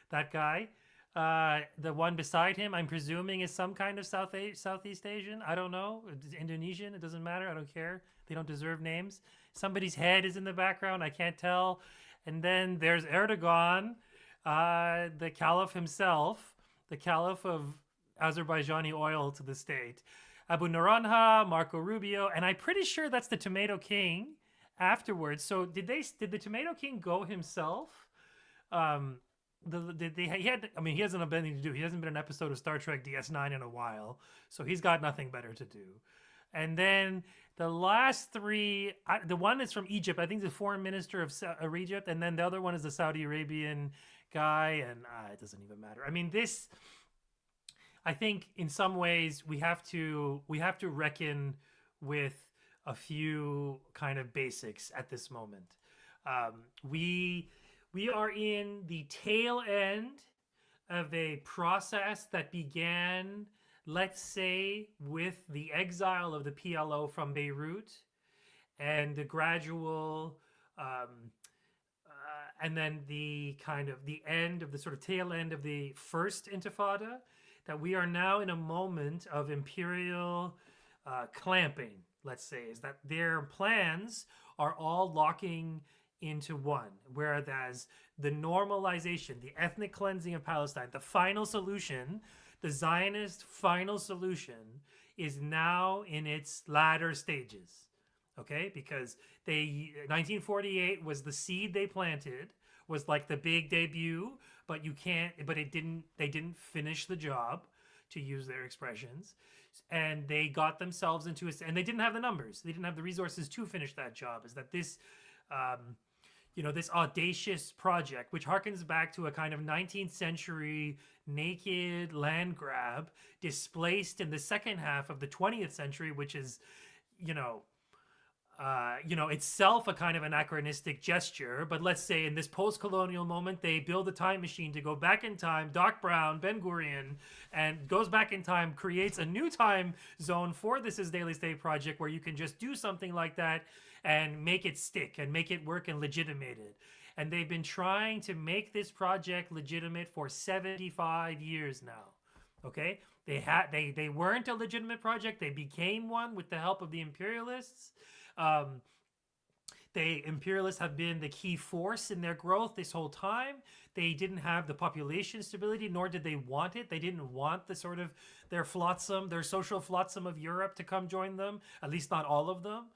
That guy. The one beside him, I'm presuming, is some kind of Southeast Asian. I don't know. It's Indonesian. It doesn't matter. I don't care. They don't deserve names. Somebody's head is in the background. I can't tell. And then there's Erdogan, the Caliph himself, the Caliph of Azerbaijani oil to the state. Abu Naranha, Marco Rubio, and I'm pretty sure that's the Tomato King afterwards. So did the Tomato King go himself? He had, I mean, he hasn't been anything to do. He hasn't been an episode of Star Trek DS9 in a while, so he's got nothing better to do. And then the last three, the one is from Egypt. I think the foreign minister of Egypt, and then the other one is the Saudi Arabian guy, and it doesn't even matter. I mean, this, I think, in some ways, we have to reckon with a few kind of basics at this moment. We are in the tail end of a process that began, let's say, with the exile of the PLO from Beirut and the gradual, and then the kind of the end of the sort of tail end of the first Intifada, that we are now in a moment of imperial clamping, let's say, is that their plans are all locking into one, whereas the normalization, the ethnic cleansing of Palestine, the final solution, the Zionist final solution, is now in its latter stages. Okay, because 1948 was the seed they planted, was like the big debut, but they didn't finish the job, to use their expressions, and they got themselves into and they didn't have the numbers, they didn't have the resources to finish that job. Is that this this audacious project, which harkens back to a kind of 19th century naked land grab, displaced in the second half of the 20th century, which is, itself a kind of anachronistic gesture. But let's say in this post-colonial moment, they build a time machine to go back in time. Doc Brown, Ben Gurion, and goes back in time, creates a new time zone for this Israeli State project, where you can just do something like that and make it stick and make it work and legitimate it. And they've been trying to make this project legitimate for 75 years now. Okay, they weren't a legitimate project. They became one with the help of the imperialists. Imperialists have been the key force in their growth this whole time. They didn't have the population stability, nor did they want it. They didn't want the sort of their social flotsam of Europe to come join them, at least not all of them.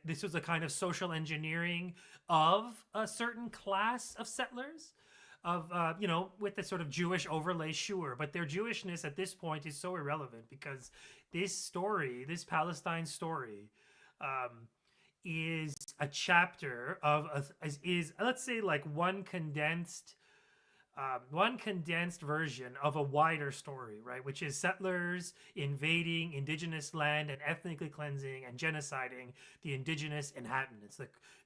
This was a kind of social engineering of a certain class of settlers, with the sort of Jewish overlay, sure. But their Jewishness at this point is so irrelevant, because this Palestine story, is a chapter is let's say like one condensed version of a wider story, right? Which is settlers invading indigenous land and ethnically cleansing and genociding the indigenous inhabitants,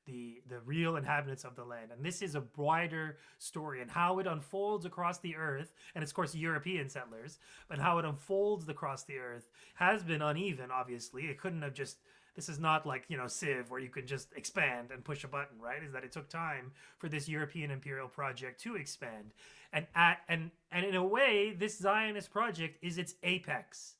the real inhabitants of the land. And this is a wider story, and how it unfolds across the earth, and it's of course European settlers, but how it unfolds across the earth has been uneven. Obviously, it couldn't have just. This is not like, Civ, where you can just expand and push a button, right? Is that it took time for this European imperial project to expand. And in a way, this Zionist project is its apex.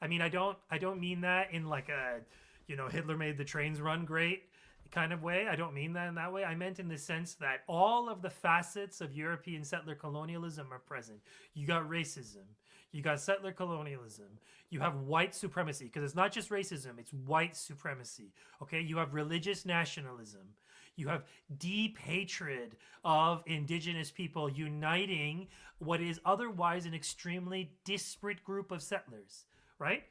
I mean, I don't mean that in like a, Hitler made the trains run great kind of way. I don't mean that in that way. I meant in the sense that all of the facets of European settler colonialism are present. You got racism, you got settler colonialism, you have white supremacy, because it's not just racism, it's white supremacy. Okay, you have religious nationalism, you have deep hatred of indigenous people uniting what is otherwise an extremely disparate group of settlers, right?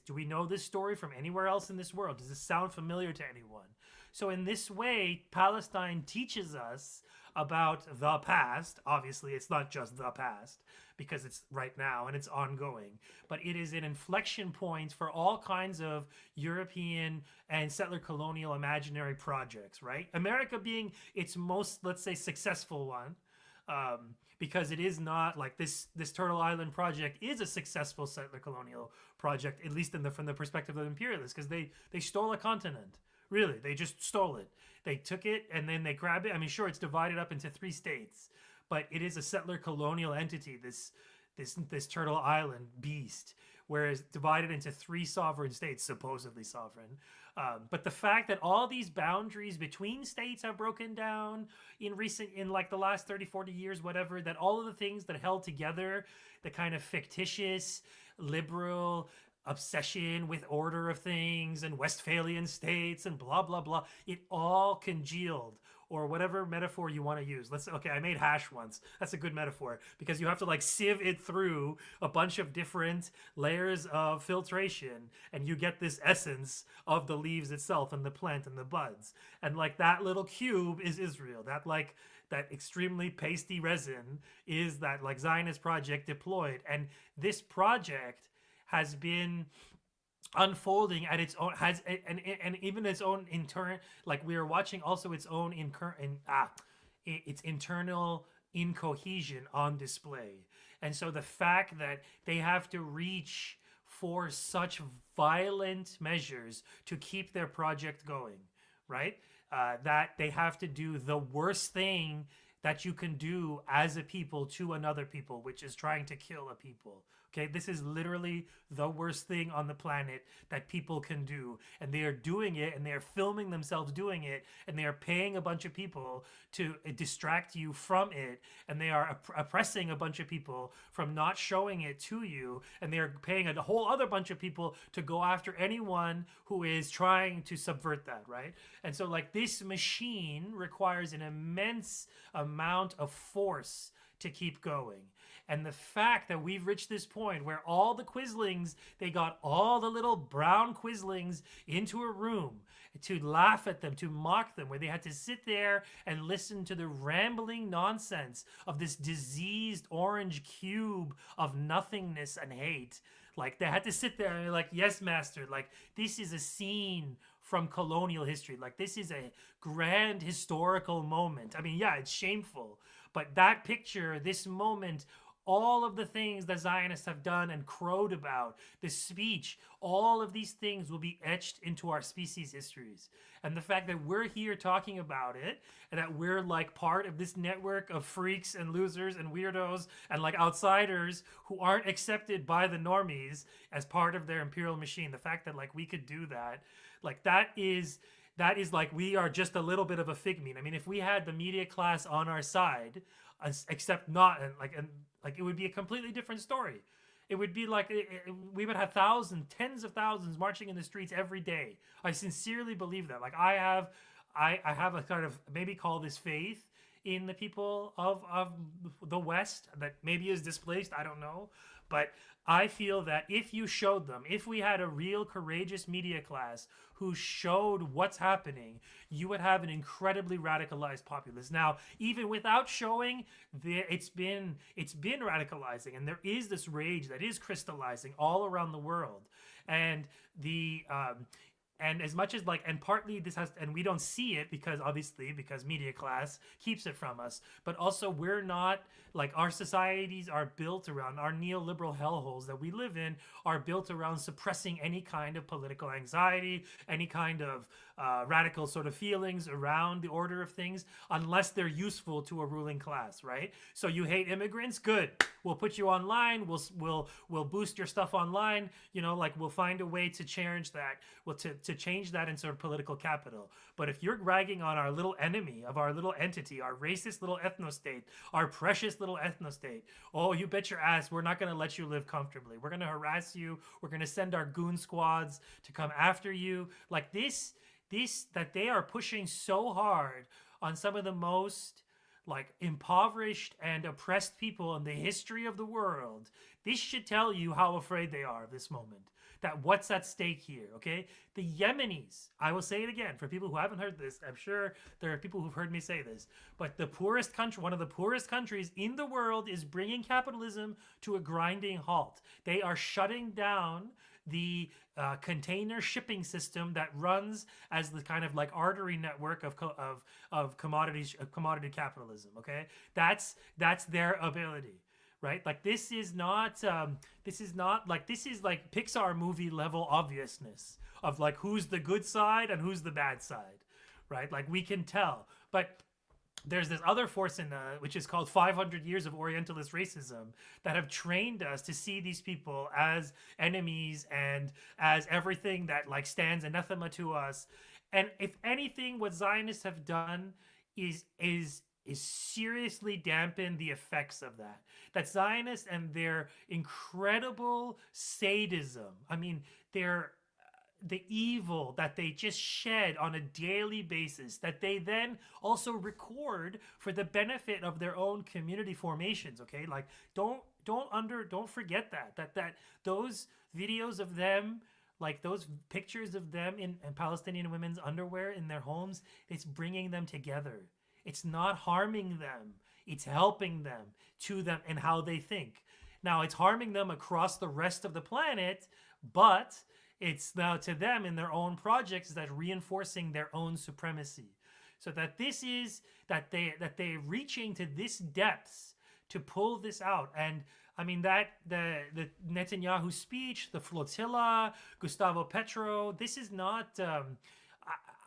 Do we know this story from anywhere else in this world? Does this sound familiar to anyone? So in this way, Palestine teaches us about the past. Obviously, it's not just the past, because it's right now and it's ongoing, but it is an inflection point for all kinds of European and settler colonial imaginary projects, right? America being its most, let's say, successful one, because it is not like this Turtle Island project is a successful settler colonial project, at least from the perspective of the imperialists, because they stole a continent. Really, they just stole it. They took it and then they grabbed it. I mean, sure, it's divided up into 3 states, but it is a settler colonial entity, this Turtle Island beast, whereas divided into 3 sovereign states, supposedly sovereign. But the fact that all these boundaries between states have broken down in like the last 30, 40 years, whatever, that all of the things that held together the kind of fictitious, liberal obsession with order of things and Westphalian states and blah, blah, blah, it all congealed, or whatever metaphor you want to use. Okay, I made hash once. That's a good metaphor, because you have to like sieve it through a bunch of different layers of filtration, and you get this essence of the leaves itself and the plant and the buds. And like that little cube is Israel. That extremely pasty resin is that like Zionist project deployed. And this project has been unfolding at its own, has and even its own intern, like we are watching also its own its internal incohesion on display. And so the fact that they have to reach for such violent measures to keep their project going, right? That they have to do the worst thing that you can do as a people to another people, which is trying to kill a people. Okay, this is literally the worst thing on the planet that people can do. And they are doing it, and they are filming themselves doing it, and they are paying a bunch of people to distract you from it, and they are oppressing a bunch of people from not showing it to you, and they are paying a whole other bunch of people to go after anyone who is trying to subvert that, right? And so like this machine requires an immense amount of force to keep going. And the fact that we've reached this point where all the Quizlings, they got all the little brown Quizlings into a room to laugh at them, to mock them, where they had to sit there and listen to the rambling nonsense of this diseased orange cube of nothingness and hate. Like, they had to sit there and be like, yes, master, like, this is a scene from colonial history. Like, this is a grand historical moment. I mean, yeah, it's shameful, but that picture, this moment, all of the things that Zionists have done and crowed about, the speech, all of these things will be etched into our species' histories. And the fact that we're here talking about it, and that we're like part of this network of freaks and losers and weirdos and like outsiders who aren't accepted by the normies as part of their imperial machine, the fact that like we could do that, like that is like we are just a little bit of a figment. I mean, if we had the media class on our side, except not, and it would be a completely different story. It would be like we would have thousands, tens of thousands marching in the streets every day. I sincerely believe that. Like I have a kind of, maybe call this faith in the people of the West that maybe is displaced. I don't know. But I feel that if you showed them, if we had a real courageous media class who showed what's happening, you would have an incredibly radicalized populace. Now, even without showing, it's been radicalizing, and there is this rage that is crystallizing all around the world. And and as much as like, and partly this has, and we don't see it because media class keeps it from us, but also we're not, like, our societies are built around, our neoliberal hellholes that we live in are built around suppressing any kind of political anxiety, any kind of radical sort of feelings around the order of things, unless they're useful to a ruling class, right? So you hate immigrants? Good. We'll put you online. We'll boost your stuff online. You know, like we'll find a way to change that. To change that into political capital. But if you're ragging on our little enemy of our little entity, our racist little ethno-state, our precious little ethno-state, oh, you bet your ass we're not going to let you live comfortably. We're going to harass you. We're going to send our goon squads to come after you. Like this that they are pushing so hard on some of the most like impoverished and oppressed people in the history of the world. This should tell you how afraid they are of this moment. That what's at stake here, okay? The Yemenis, I will say it again, for people who haven't heard this, I'm sure there are people who've heard me say this, but the poorest country, one of the poorest countries in the world is bringing capitalism to a grinding halt. They are shutting down the container shipping system that runs as the kind of like artery network of commodity capitalism, okay? That's their ability. Right, like this is like Pixar movie level obviousness of like who's the good side and who's the bad side, right? Like we can tell, but there's this other force in which is called 500 years of Orientalist racism that have trained us to see these people as enemies and as everything that like stands anathema to us. And if anything, what Zionists have done is seriously dampen the effects of that. That Zionists and their incredible sadism, I mean, the evil that they just shed on a daily basis, that they then also record for the benefit of their own community formations. Okay, like don't forget that those videos of them, like those pictures of them in Palestinian women's underwear in their homes, it's bringing them together. It's not harming them. It's helping them to them and how they think. Now it's harming them across the rest of the planet, but it's now to them in their own projects that reinforcing their own supremacy. So that this is that they're reaching to this depths to pull this out. And I mean that the Netanyahu speech, the flotilla, Gustavo Petro, this is not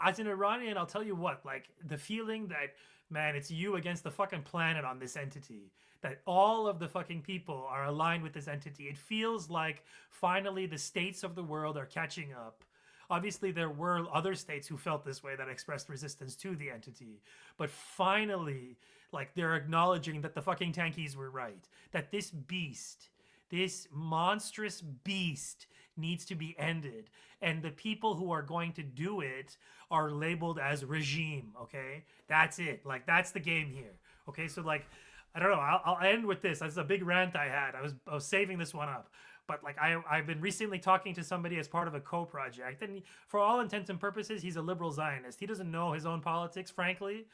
as an Iranian, I'll tell you what, like the feeling that, man, it's you against the fucking planet on this entity, that all of the fucking people are aligned with this entity. It feels like finally the states of the world are catching up. Obviously, there were other states who felt this way that expressed resistance to the entity. But finally, like, they're acknowledging that the fucking tankies were right. That this beast, this monstrous beast, needs to be ended. And the people who are going to do it are labeled as regime, okay? That's it. Like, that's the game here. Okay, so, like, I don't know. I'll end with this. That's a big rant I had. I was saving this one up. But like I've been recently talking to somebody as part of a co-project, and for all intents and purposes, he's a liberal Zionist. He doesn't know his own politics, frankly.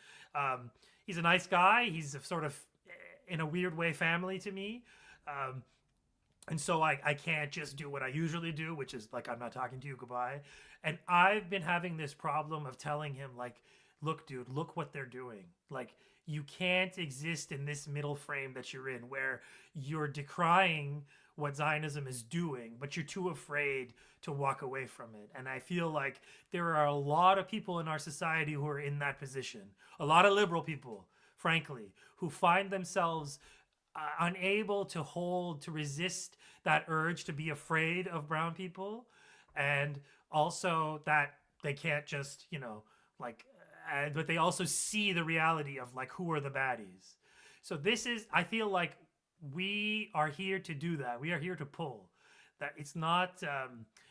He's a nice guy. He's a sort of, in a weird way, family to me. And so I can't just do what I usually do, which is like, I'm not talking to you, goodbye. And I've been having this problem of telling him, like, look, dude, look what they're doing. Like, you can't exist in this middle frame that you're in where you're decrying what Zionism is doing, but you're too afraid to walk away from it. And I feel like there are a lot of people in our society who are in that position. A lot of liberal people, frankly, who find themselves unable to resist that urge to be afraid of brown people. And also that they can't just, but they also see the reality of like, who are the baddies. So I feel like we are here to do that. We are here to pull. That it's not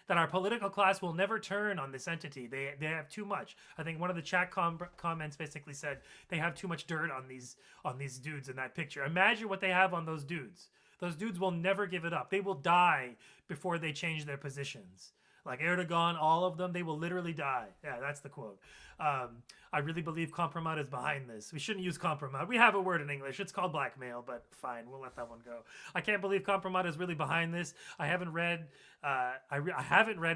that our political class will never turn on this entity. They have too much. I think one of the chat comments basically said they have too much dirt on these dudes in that picture. Imagine what they have on those dudes. Those dudes will never give it up. They will die before they change their positions. Like Erdogan, all of them, they will literally die. Yeah, that's the quote. I really believe compromat is behind this. We shouldn't use compromat. We have a word in English. It's called blackmail, but fine, we'll let that one go. I can't believe compromat is really behind this. I haven't read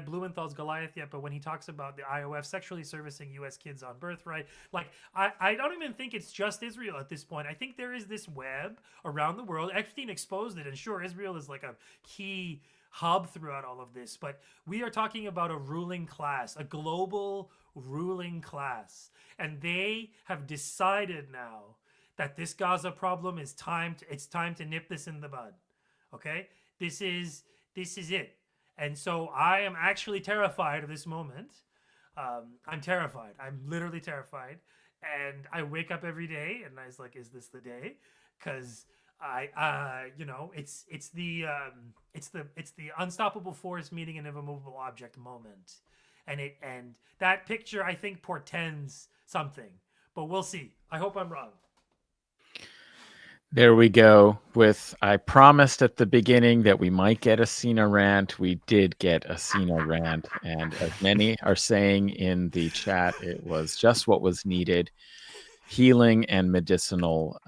Blumenthal's Goliath yet, but when he talks about the IOF sexually servicing U.S. kids on birthright, like I don't even think it's just Israel at this point. I think there is this web around the world. Epstein exposed it, and sure, Israel is like a key hub throughout all of this, but we are talking about a ruling class, a global ruling class, and they have decided now that this Gaza problem it's time to nip this in the bud. Okay, this is it. And so I am actually terrified of this moment. I'm terrified. I'm literally terrified, and I wake up every day and I was like, is this the day? Because it's the unstoppable force meeting an immovable object moment, and that picture I think portends something, but we'll see. I hope I'm wrong. There we go. I promised at the beginning that we might get a Sina rant. We did get a Sina rant, and as many are saying in the chat, it was just what was needed, healing and medicinal.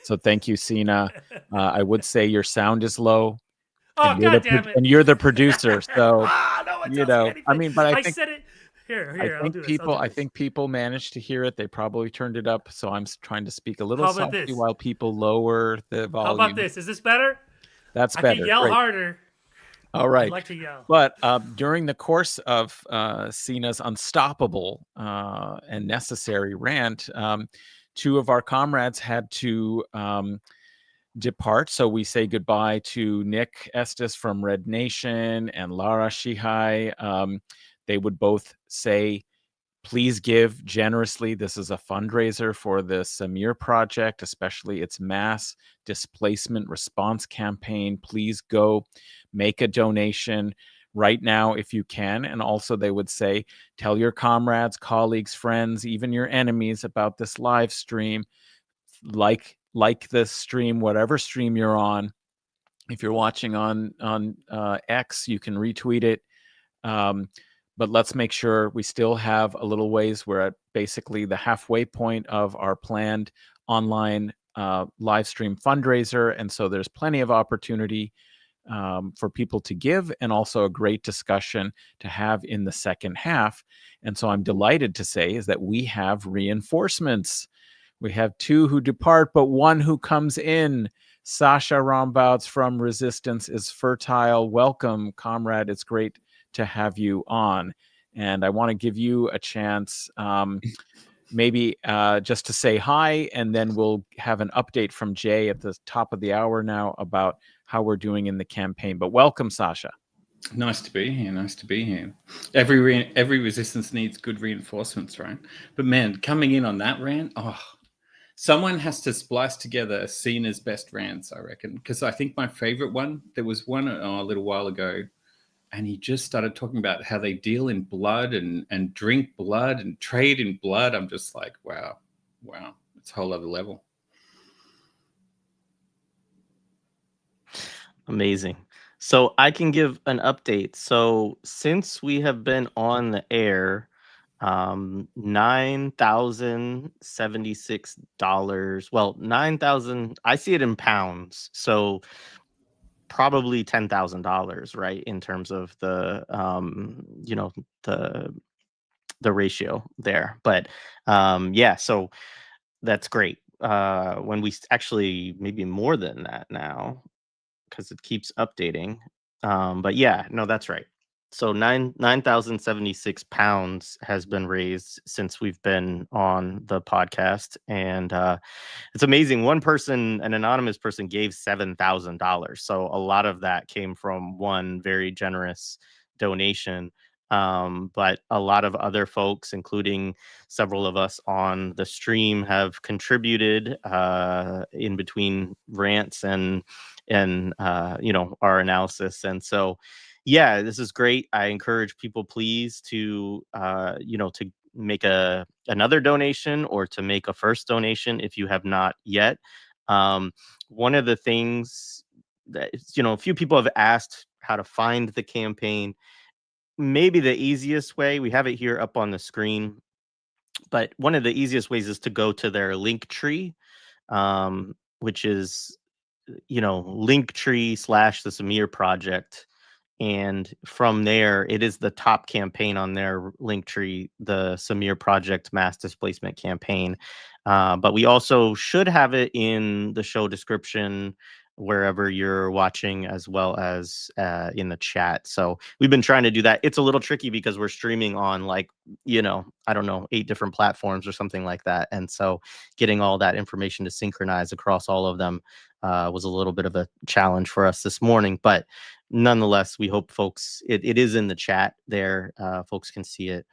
So thank you, Sina. I would say your sound is low. Oh, God damn it. And you're the producer. So, no one tells me anything. I mean, but I think, said it. Here, I think people managed to hear it. They probably turned it up. So I'm trying to speak a little softly while people lower the volume. How about this? Is this better? That's better. I can yell harder. All right. I'd like to yell. But during the course of Sina's unstoppable and necessary rant, two of our comrades had to depart. So we say goodbye to Nick Estes from Red Nation and Lara Shihai. They would both say, please give generously. This is a fundraiser for the Samir Project, especially its mass displacement response campaign. Please go make a donation right now if you can. And also they would say, tell your comrades, colleagues, friends, even your enemies about this live stream. Like this stream, whatever stream you're on. If you're watching on X, you can retweet it. But let's make sure we still have a little ways. We're at basically the halfway point of our planned online live stream fundraiser. And so there's plenty of opportunity for people to give, and also a great discussion to have in the second half. And so I'm delighted to say is that we have reinforcements. We have two who depart, but one who comes in. Sasha Rombouts from Resistance is fertile. Welcome, comrade. It's great to have you on. And I want to give you a chance, maybe just to say hi, and then we'll have an update from Jay at the top of the hour now about how we're doing in the campaign. But welcome, Sasha. Nice to be here. Nice to be here. Every resistance needs good reinforcements, right? But man, coming in on that rant, someone has to splice together Cena's best rants, I reckon. Because I think my favorite one, there was one a little while ago, and he just started talking about how they deal in blood and drink blood and trade in blood. I'm just like, wow, it's a whole other level. Amazing. So I can give an update. So since we have been on the air, $9,076. Well, 9,000. I see it in pounds. So probably $10,000, right? In terms of the, the ratio there. But yeah, so that's great. When we actually maybe more than that now, because it keeps updating. But yeah, no, that's right. So 9,076 pounds has been raised since we've been on the podcast, and it's amazing. One person, an anonymous person, gave $7,000. So a lot of that came from one very generous donation. But a lot of other folks, including several of us on the stream, have contributed in between rants and our analysis. And so yeah, this is great. I encourage people, please, to to make another donation or to make a first donation if you have not yet. One of the things that a few people have asked how to find the campaign. Maybe the easiest way, we have it here up on the screen, but one of the easiest ways is to go to their link tree, which is Linktree / the Samir Project. And from there, it is the top campaign on their Linktree, the Samir Project Mass Displacement Campaign. But we also should have it in the show description wherever you're watching, as well as in the chat. So we've been trying to do that. It's a little tricky because we're streaming on I don't know, 8 different platforms or something like that. And so getting all that information to synchronize across all of them was a little bit of a challenge for us this morning. But nonetheless, we hope folks, it is in the chat there. Folks can see it.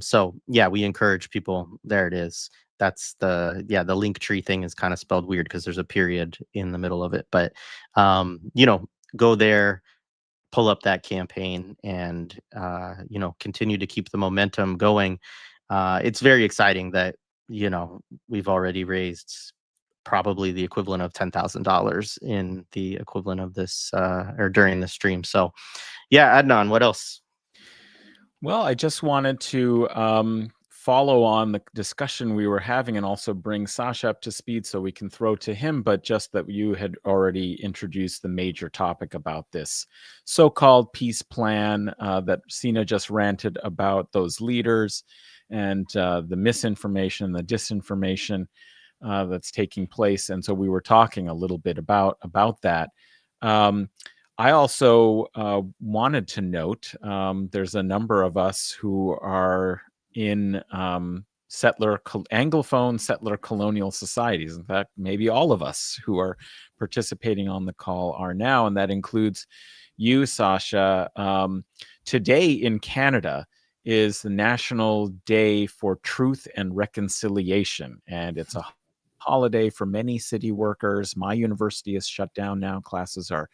So yeah, we encourage people. There it is. That's the Linktree thing is kind of spelled weird because there's a period in the middle of it. But go there, pull up that campaign, and continue to keep the momentum going. It's very exciting that we've already raised probably the equivalent of $10,000 in the equivalent of this or during the stream. So yeah, Adnan, what else? Well, I just wanted to follow on the discussion we were having and also bring Sasha up to speed so we can throw to him, but just that you had already introduced the major topic about this so-called peace plan that Sina just ranted about, those leaders and the misinformation, the disinformation that's taking place. And so we were talking a little bit about that. I also wanted to note there's a number of us who are in Anglophone settler colonial societies. In fact, maybe all of us who are participating on the call are now, and that includes you, Sasha. Today in Canada is the National Day for Truth and Reconciliation, and it's a holiday for many city workers. My university is shut down now. Classes are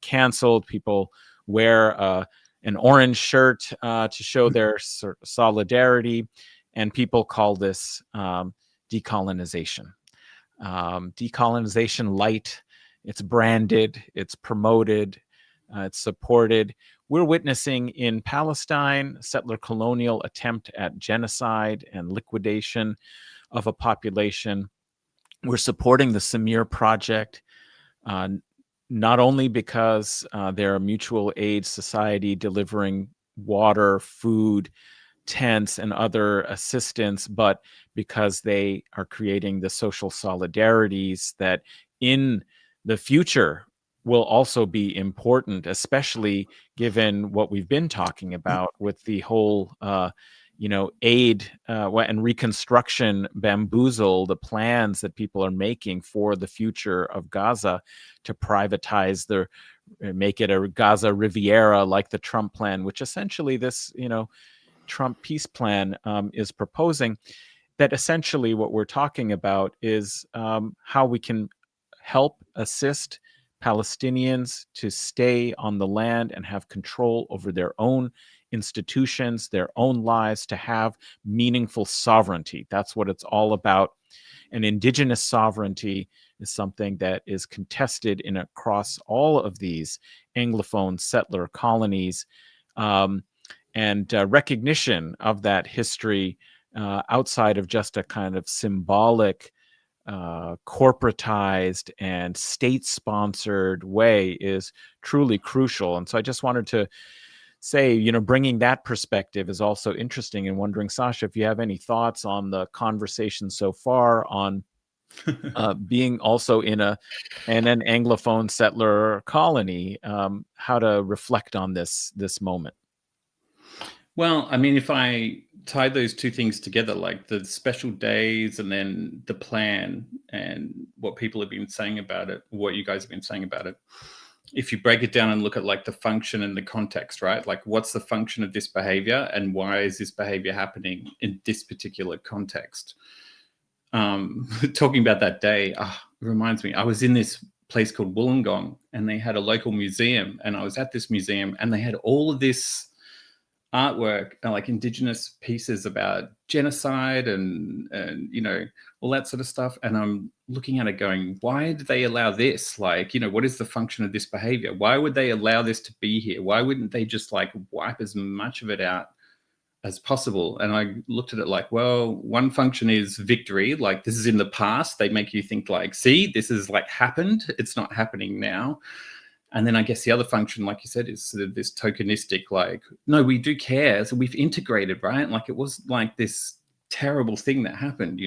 canceled. People wear an orange shirt to show their solidarity, and people call this decolonization. Decolonization light. It's branded, it's promoted, it's supported. We're witnessing in Palestine settler colonial attempt at genocide and liquidation of a population. We're supporting the Samir Project, not only because they're a mutual aid society delivering water, food, tents, and other assistance, but because they are creating the social solidarities that in the future will also be important, especially given what we've been talking about with the whole aid and reconstruction bamboozle, the plans that people are making for the future of Gaza to privatize make it a Gaza Riviera like the Trump plan, which essentially this, Trump peace plan is proposing. That essentially what we're talking about is how we can help assist Palestinians to stay on the land and have control over their own institutions, their own lives, to have meaningful sovereignty. That's what it's all about. And indigenous sovereignty is something that is contested across all of these Anglophone settler colonies. And recognition of that history outside of just a kind of symbolic, corporatized and state-sponsored way is truly crucial. And so I just wanted to say, bringing that perspective is also interesting, and wondering, Sasha, if you have any thoughts on the conversation so far on being also in an Anglophone settler colony, how to reflect on this moment. Well, I mean, if I tie those two things together, like the special days and then the plan and what people have been saying about it, what you guys have been saying about it, if you break it down and look at like the function and the context, right? Like what's the function of this behavior and why is this behavior happening in this particular context? Talking about that day, it reminds me, I was in this place called Wollongong and they had a local museum, and I was at this museum and they had all of this artwork and like indigenous pieces about genocide and all that sort of stuff, and I'm looking at it going, why did they allow this? Like, what is the function of this behavior? Why would they allow this to be here? Why wouldn't they just like wipe as much of it out as possible? And I looked at it like, well, one function is victory, like this is in the past. They make you think like, see, this is like happened, it's not happening now. And then I guess the other function, like you said, is sort of this tokenistic, like, no, we do care. So we've integrated, right? Like it was like this terrible thing that happened,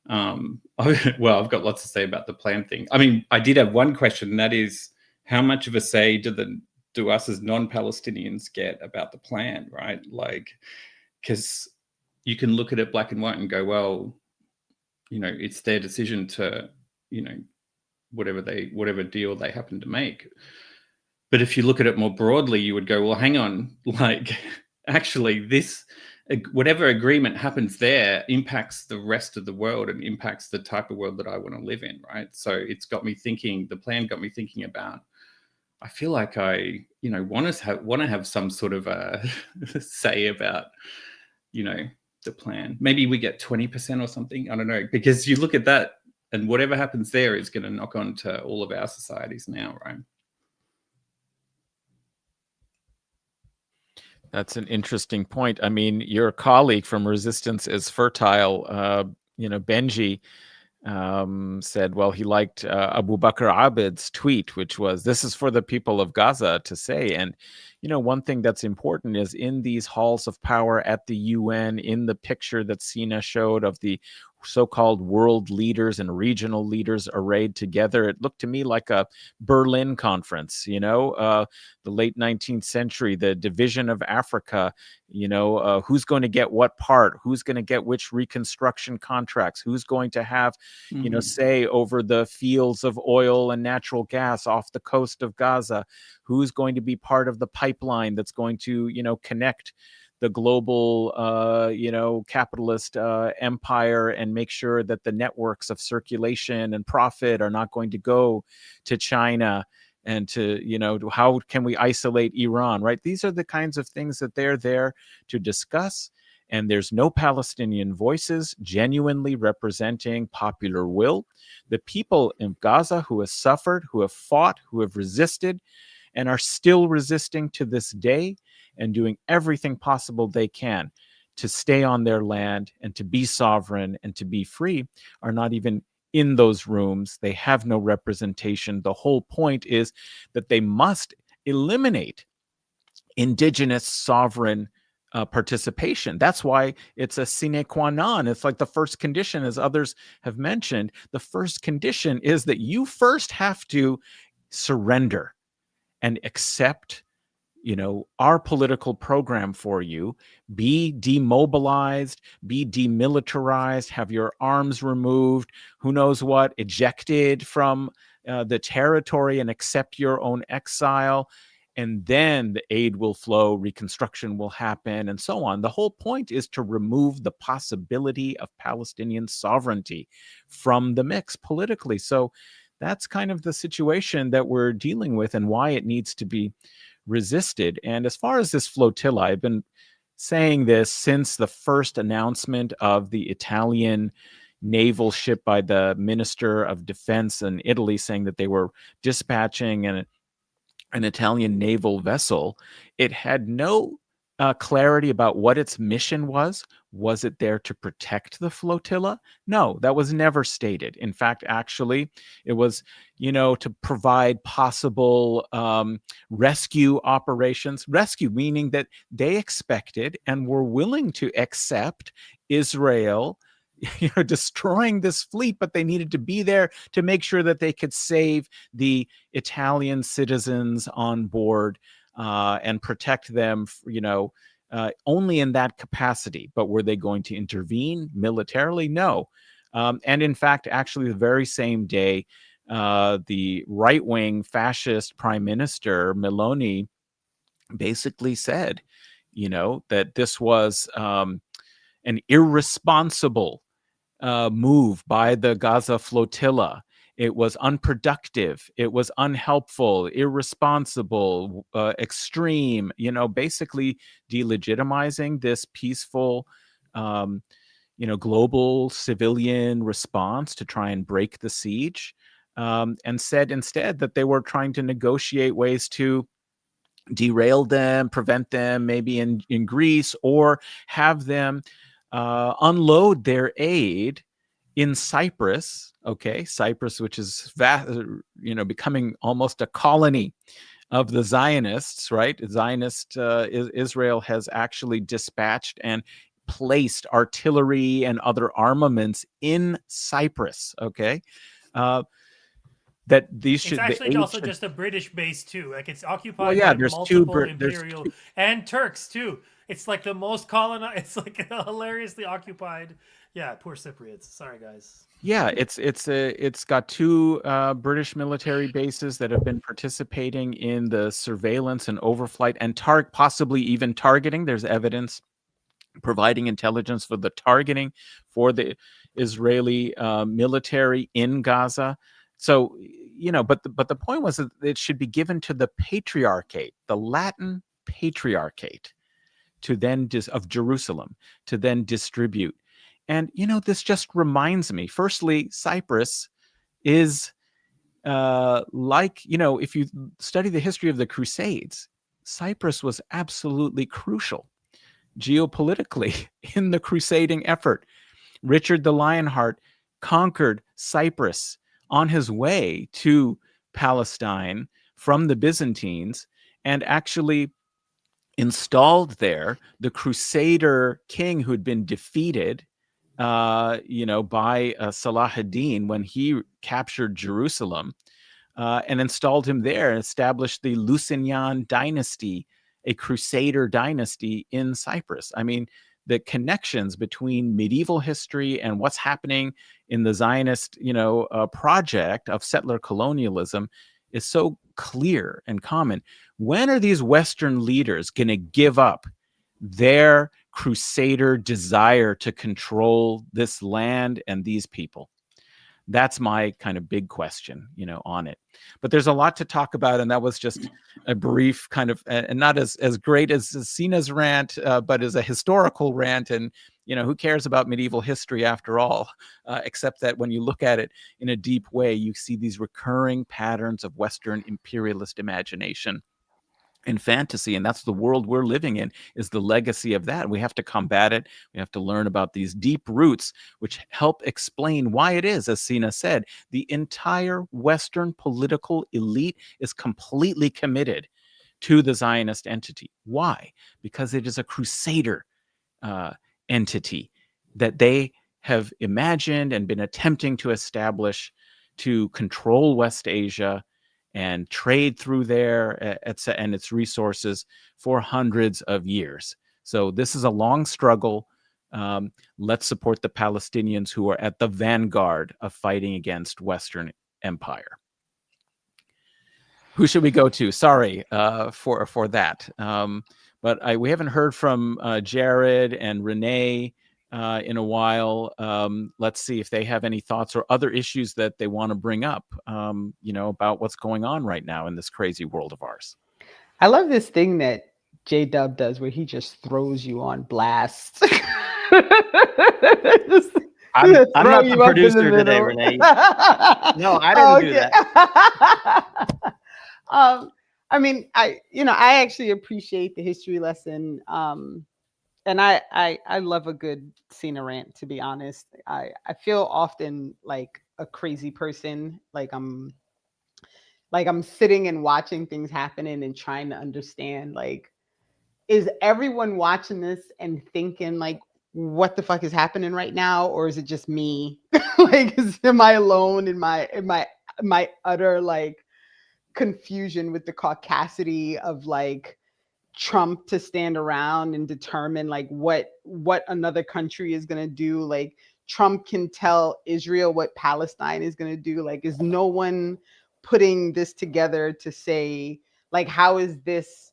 Well, I've got lots to say about the plan thing. I mean, I did have one question, and that is, how much of a say do us as non-Palestinians get about the plan, right? Like, because you can look at it black and white and go, well, it's their decision to, whatever deal they happen to make. But if you look at it more broadly, you would go, well, hang on, like actually this, whatever agreement happens there impacts the rest of the world and impacts the type of world that I want to live in, right? So it's got me thinking, the plan got me thinking about, I feel like I, want to have some sort of a say about, the plan. Maybe we get 20% or something. I don't know, because you look at that, and whatever happens there is going to knock on to all of our societies now, right? That's an interesting point. I mean, your colleague from Resistance is Fertile, Benji, said, well, he liked Abu Bakr Abed's tweet, which was, this is for the people of Gaza to say. And, one thing that's important is in these halls of power at the UN, in the picture that Sina showed of the so-called world leaders and regional leaders arrayed together. It looked to me like a Berlin conference, the late 19th century, the division of Africa, who's going to get what part, who's going to get which reconstruction contracts, who's going to have, say over the fields of oil and natural gas off the coast of Gaza, who's going to be part of the pipeline that's going to, connect the global, capitalist empire and make sure that the networks of circulation and profit are not going to go to China, and to, how can we isolate Iran, right? These are the kinds of things that they're there to discuss. And there's no Palestinian voices genuinely representing popular will. The people in Gaza who have suffered, who have fought, who have resisted, and are still resisting to this day, and doing everything possible they can to stay on their land and to be sovereign and to be free, are not even in those rooms. They have no representation. The whole point is that they must eliminate indigenous sovereign participation. That's why it's a sine qua non. It's like the first condition, as others have mentioned. The first condition is that you first have to surrender and accept, our political program for you, be demobilized, be demilitarized, have your arms removed, who knows what, ejected from the territory, and accept your own exile. And then the aid will flow, reconstruction will happen, and so on. The whole point is to remove the possibility of Palestinian sovereignty from the mix politically. So that's kind of the situation that we're dealing with, and why it needs to be resisted. And as far as this flotilla, I've been saying this since the first announcement of the Italian naval ship by the Minister of Defense in Italy, saying that they were dispatching an Italian naval vessel. It had no clarity about what its mission was. Was it there to protect the flotilla? No, that was never stated. In fact, actually, it was, to provide possible rescue operations. Rescue meaning that they expected and were willing to accept Israel destroying this fleet, but they needed to be there to make sure that they could save the Italian citizens on board and protect them, only in that capacity. But were they going to intervene militarily? No. And in fact, actually, the very same day, the right-wing fascist prime minister, Meloni, basically said, that this was an irresponsible move by the Gaza flotilla. It was unproductive. It was unhelpful, irresponsible, extreme, basically delegitimizing this peaceful, global civilian response to try and break the siege, and said instead that they were trying to negotiate ways to derail them, prevent them maybe in Greece, or have them unload their aid in Cyprus. Okay, Cyprus, which is becoming almost a colony of the Zionists, right? Israel has actually dispatched and placed artillery and other armaments in Cyprus. Okay. That these should. It's actually also just a British base too. Like it's occupied Well, yeah, by there's multiple imperial and Turks too. It's like the most colonized. It's like hilariously occupied. Yeah, poor Cypriots. Sorry, guys. Yeah, it's got two British military bases that have been participating in the surveillance and overflight and possibly even targeting. There's evidence providing intelligence for the targeting for the Israeli military in Gaza. So, but the point was that it should be given to the patriarchate, the Latin patriarchate, to then of Jerusalem, to then distribute. And, this just reminds me, firstly, Cyprus is if you study the history of the Crusades, Cyprus was absolutely crucial geopolitically in the crusading effort. Richard the Lionheart conquered Cyprus on his way to Palestine from the Byzantines, and actually installed there the Crusader king who had been defeated by Salah ad-Din when he captured Jerusalem and installed him there and established the Lusignan dynasty, a crusader dynasty in Cyprus. I mean, the connections between medieval history and what's happening in the Zionist, project of settler colonialism is so clear and common. When are these Western leaders going to give up their crusader desire to control this land and these people? That's my kind of big question, on it. But there's a lot to talk about, and that was just a brief kind of, and not as great as Sina's rant, but as a historical rant. And who cares about medieval history after all? Except that when you look at it in a deep way, you see these recurring patterns of Western imperialist imagination and fantasy, and that's the world we're living in, is the legacy of that. We have to combat it. We have to learn about these deep roots, which help explain why it is, as Sina said, the entire Western political elite is completely committed to the Zionist entity. Why? Because it is a crusader entity that they have imagined and been attempting to establish to control West Asia and trade through there and its resources for hundreds of years. So this is a long struggle. Let's support the Palestinians who are at the vanguard of fighting against Western empire. Who should we go to? Sorry for that. But we haven't heard from Jared and Renee in a while. Let's see if they have any thoughts or other issues that they want to bring up, about what's going on right now in this crazy world of ours. I love this thing that J-Dub does where he just throws you on blast. I'm not the producer today, Renee. No, I didn't do that. I mean, I actually appreciate the history lesson. And I love a good Sina rant, to be honest. I feel often like a crazy person. Like I'm sitting and watching things happening and trying to understand, like, is everyone watching this and thinking like, what the fuck is happening right now? Or is it just me? Like, am I alone in my utter like confusion with the caucasity of like Trump to stand around and determine like what another country is going to do? Like, Trump can tell Israel what Palestine is going to do. Like, is no one putting this together to say, like, how is this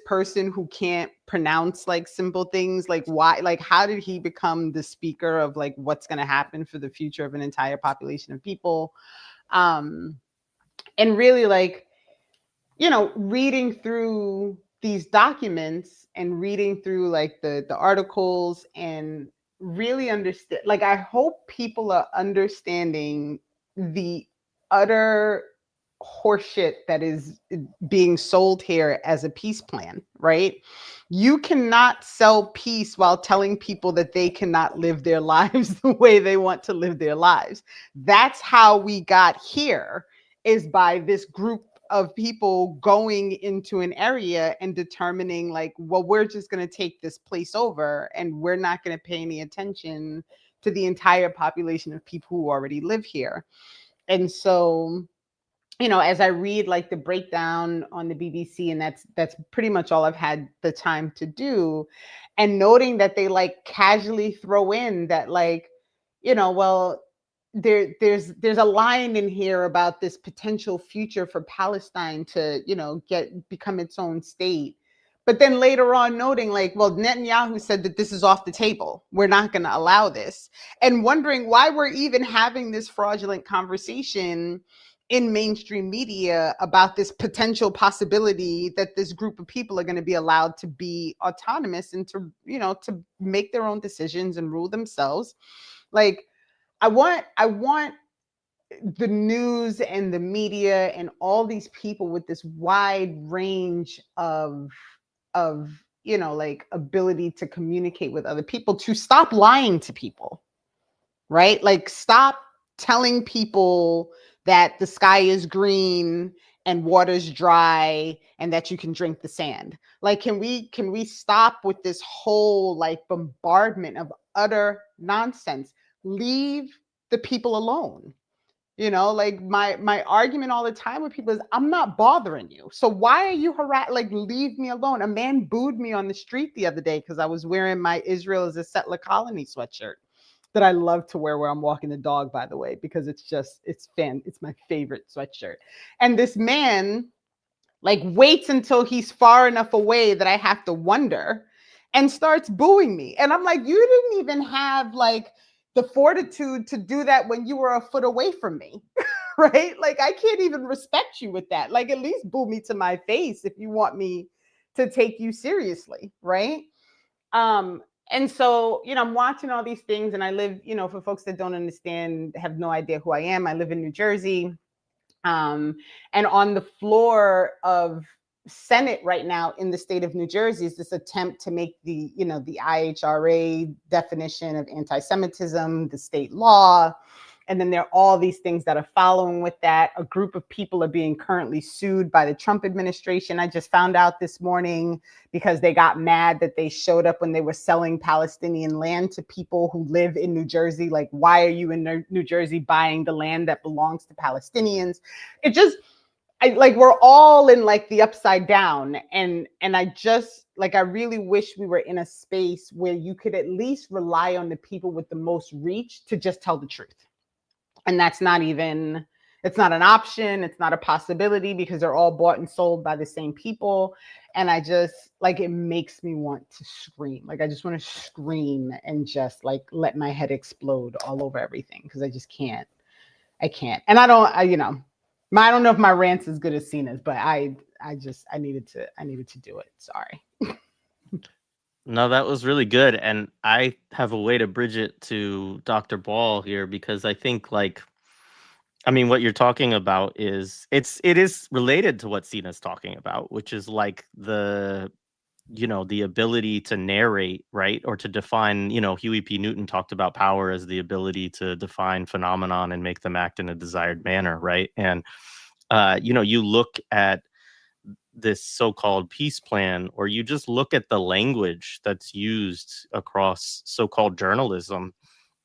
person who can't pronounce like simple things, like, why, like, how did he become the speaker of like what's going to happen for the future of an entire population of people? And really, like, reading through these documents and reading through like the articles and really understand, like, I hope people are understanding the utter horseshit that is being sold here as a peace plan, right? You cannot sell peace while telling people that they cannot live their lives the way they want to live their lives. That's how we got here, is by this group of people going into an area and determining like, well, we're just going to take this place over and we're not going to pay any attention to the entire population of people who already live here. And so, as I read like the breakdown on the BBC, and that's pretty much all I've had the time to do, and noting that they like casually throw in that, like, well, there's a line in here about this potential future for Palestine to, become its own state. But then later on noting like, well, Netanyahu said that this is off the table. We're not going to allow this. And wondering why we're even having this fraudulent conversation in mainstream media about this potential possibility that this group of people are going to be allowed to be autonomous and to, to make their own decisions and rule themselves. Like, I want the news and the media and all these people with this wide range of like ability to communicate with other people to stop lying to people, right? Like, stop telling people that the sky is green and water's dry and that you can drink the sand. Like, can we stop with this whole like bombardment of utter nonsense. Leave the people alone. You know, like my argument all the time with people is, I'm not bothering you. So why are you like, leave me alone. A man booed me on the street the other day because I was wearing my Israel is a settler colony sweatshirt that I love to wear where I'm walking the dog, by the way, because it's my favorite sweatshirt. And this man like waits until he's far enough away that I have to wonder and starts booing me. And I'm like, you didn't even have like the fortitude to do that when you were a foot away from me. Right? Like, I can't even respect you with that. Like, at least boo me to my face if you want me to take you seriously. Right? And so, you know, I'm watching all these things, and I live, you know, for folks that don't understand, have no idea who I am, I live in New Jersey. And on the floor of Senate right now in the state of New Jersey is this attempt to make the, you know, the IHRA definition of anti-Semitism, the state law. And then there are all these things that are following with that. A group of people are being currently sued by the Trump administration. I just found out this morning because they got mad that they showed up when they were selling Palestinian land to people who live in New Jersey. Like, why are you in New Jersey buying the land that belongs to Palestinians? It just, like, we're all in like the upside down. And I just, like, I really wish we were in a space where you could at least rely on the people with the most reach to just tell the truth. And that's not even, it's not an option. It's not a possibility because they're all bought and sold by the same people. And I just, like, it makes me want to scream. Like, I just want to scream and just like let my head explode all over everything because I just can't. I can't. And I don't know if my rant's as good as Cena's, but I needed to do it. Sorry. No, that was really good. And I have a way to bridge it to Dr. Ball here, because I think, like, I mean, what you're talking about is it is related to what Cena's talking about, which is like the ability to narrate, right? Or to define, Huey P. Newton talked about power as the ability to define phenomenon and make them act in a desired manner, right? And, you look at this so-called peace plan, or you just look at the language that's used across so-called journalism,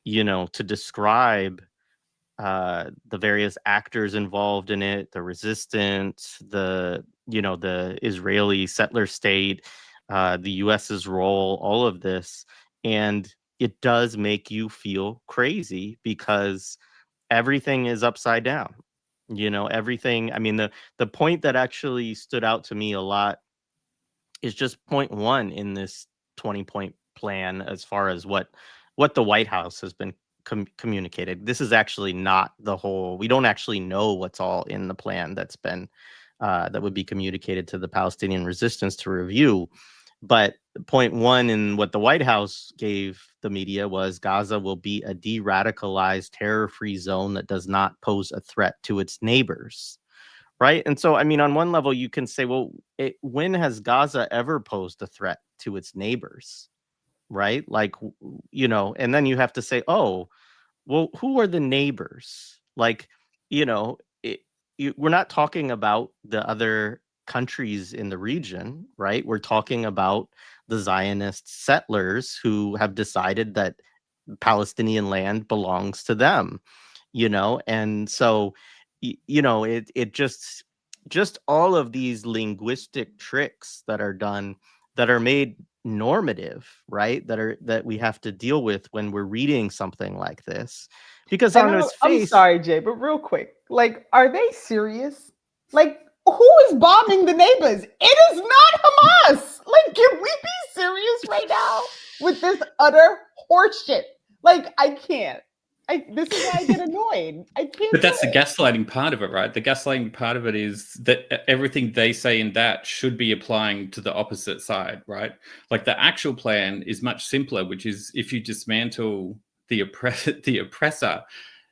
to describe the various actors involved in it, the resistance, the Israeli settler state, the US's role, all of this. And it does make you feel crazy because everything is upside down. Everything. I mean, the point that actually stood out to me a lot is just point one in this 20-point plan, as far as what the White House has been communicated. This is actually not the whole. We don't actually know what's all in the plan that's been that would be communicated to the Palestinian resistance to review. But point one in what the White House gave the media was Gaza will be a de-radicalized, terror-free zone that does not pose a threat to its neighbors. Right. And so, I mean, on one level, you can say, well, when has Gaza ever posed a threat to its neighbors? Right. Like, and then you have to say, oh, well, who are the neighbors? Like, we're not talking about the other countries in the region, right? We're talking about the Zionist settlers who have decided that Palestinian land belongs to them, and so, it just all of these linguistic tricks that are done, that are made normative, right? That we have to deal with when we're reading something like this, because on its face. I'm sorry, Jay, but real quick, like, are they serious? Like, who is bombing the neighbors? It is not Hamas. Like, can we be serious right now with this utter horseshit? Like, I can't. This is why I get annoyed. I can't. But that's the gaslighting part of it, right? The gaslighting part of it is that everything they say in that should be applying to the opposite side, right? Like, the actual plan is much simpler, which is if you dismantle the oppressor,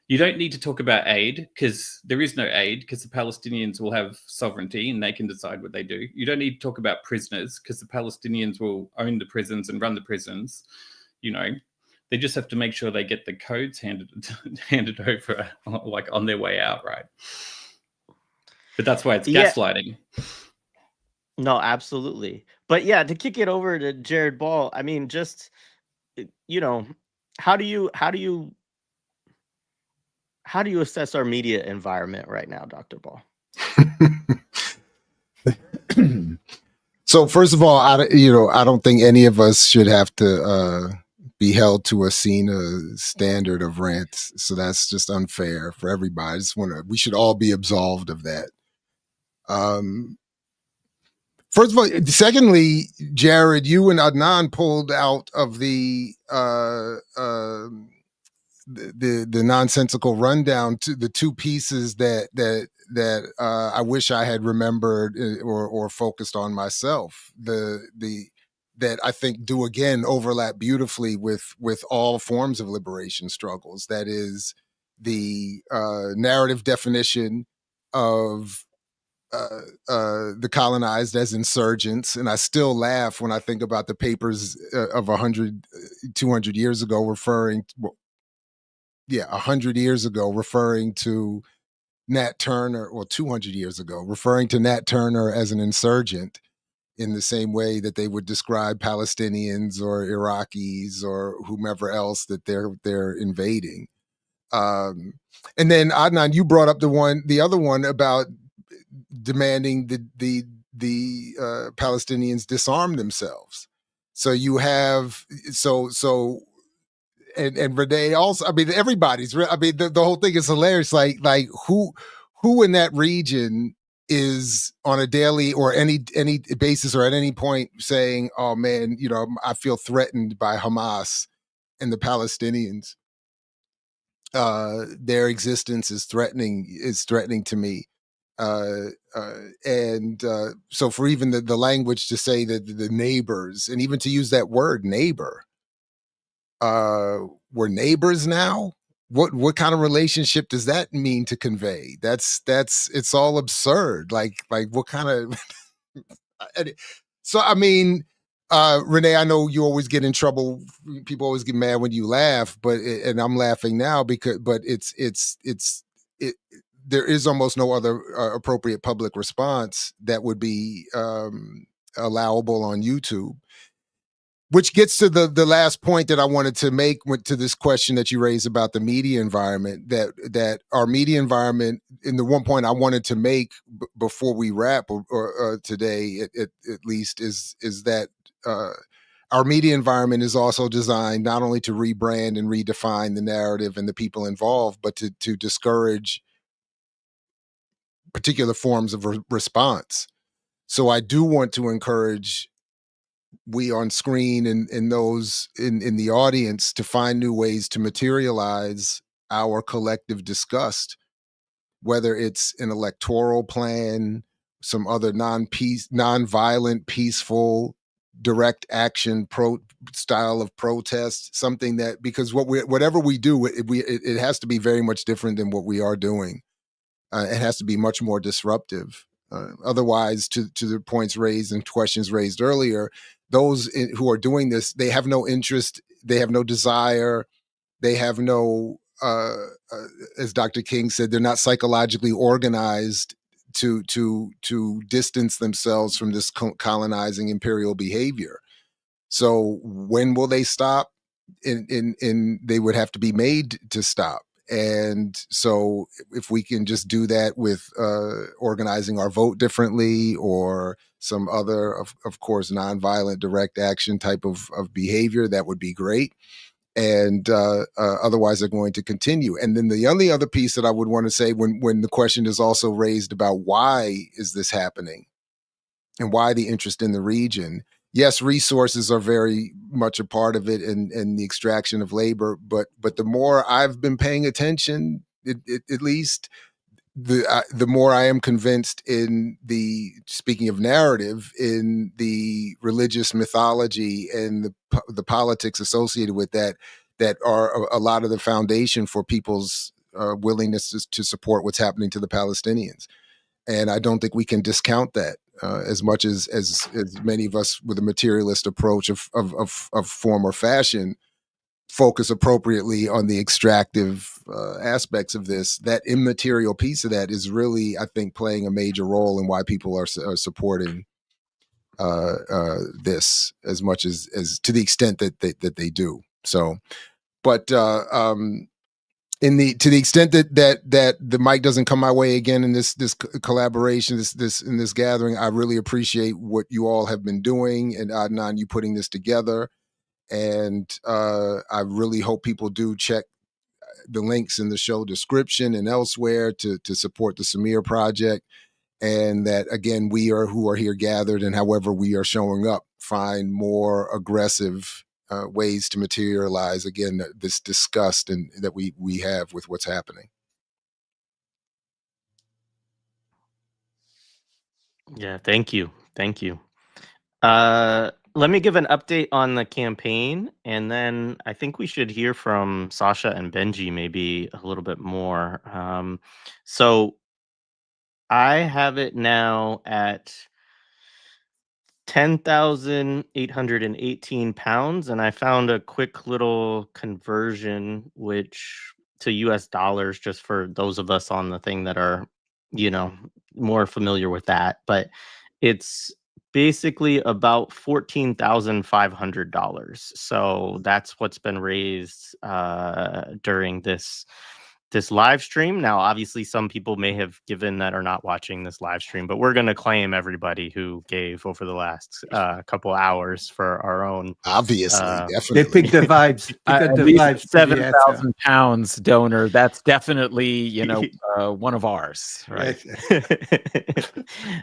you don't need to talk about aid, because there is no aid, because the Palestinians will have sovereignty and they can decide what they do. You don't need to talk about prisoners, because the Palestinians will own the prisons and run the prisons. They just have to make sure they get the codes handed over, like, on their way out, right? But that's why it's gaslighting. No, absolutely. But yeah, to kick it over to Jared Ball, I mean, just, how do you assess our media environment right now, Dr. Ball? So first of all, I don't think any of us should have to be held to a Cena standard of rants. So that's just unfair for everybody. We should all be absolved of that. First of all, secondly, Jared, you and Adnan pulled out of the nonsensical rundown to the two pieces that I wish I had remembered or focused on myself. That I think do again overlap beautifully with all forms of liberation struggles. That is the narrative definition of the colonized as insurgents. And I still laugh when I think about the papers of 100, 200 years ago referring to, 100 years ago referring to Nat Turner, or 200 years ago referring to Nat Turner as an insurgent in the same way that they would describe Palestinians or Iraqis or whomever else that they're invading. And then Adnan, you brought up the other one about demanding the Palestinians disarm themselves. So you have and Renee also. I mean, everybody's. I mean, the whole thing is hilarious. Like who in that region is on a daily or any basis or at any point saying, "Oh man, I feel threatened by Hamas and the Palestinians. Their existence is threatening to me." So for even the language to say that the neighbors, and even to use that word neighbor, we're neighbors now. What kind of relationship does that mean to convey? It's all absurd. Like what kind of so I mean, Renee, I know you always get in trouble. People always get mad when you laugh, and I'm laughing now but there is almost no other appropriate public response that would be allowable on YouTube. Which gets to the last point that I wanted to make to this question that you raised about the media environment, that our media environment, and the one point I wanted to make before we wrap or today at least is that our media environment is also designed not only to rebrand and redefine the narrative and the people involved, but to discourage particular forms of response. So I do want to encourage we on screen and those in the audience to find new ways to materialize our collective disgust, whether it's an electoral plan, some other non-violent, peaceful, direct action style of protest, something that, because whatever we do, it has to be very much different than what we are doing. It has to be much more disruptive. Otherwise, to the points raised and questions raised earlier, those who are doing this, they have no interest, they have no desire, they have no, as Dr. King said, they're not psychologically organized to distance themselves from this colonizing imperial behavior. So when will they stop? They would have to be made to stop. And so if we can just do that with organizing our vote differently or some other, of course, nonviolent direct action type of behavior, that would be great. And otherwise they're going to continue. And then the only other piece that I would want to say when the question is also raised about why is this happening and why the interest in the region, yes, resources are very much a part of it and the extraction of labor. But the more I've been paying attention, at least the more I am convinced speaking of narrative, in the religious mythology and the politics associated with that are a lot of the foundation for people's willingness to support what's happening to the Palestinians. And I don't think we can discount that. As much as many of us with a materialist approach of form or fashion focus appropriately on the extractive aspects of this, that immaterial piece of that is really, I think, playing a major role in why people are supporting this as much as to the extent that they do. So, But to the extent that the mic doesn't come my way again in this collaboration, in this gathering, I really appreciate what you all have been doing, and Adnan, you putting this together. And I really hope people do check the links in the show description and elsewhere to support the Samir Project. And that, again, who are here gathered, and however we are showing up, find more aggressive ways to materialize, again, this disgust that we have with what's happening. Yeah, thank you. Let me give an update on the campaign, and then I think we should hear from Sasha and Benji maybe a little bit more. So I have it now at 10,818 pounds, and I found a quick little conversion, which to US dollars, just for those of us on the thing that are, more familiar with that. But it's basically about $14,500. So that's what's been raised during this live stream. Now, obviously, some people may have given that are not watching this live stream, but we're going to claim everybody who gave over the last couple hours for our own. Obviously, They definitely. pick the vibes. They got At the least vibes to the 7,000 pounds donor. That's definitely, one of ours, right? Yes.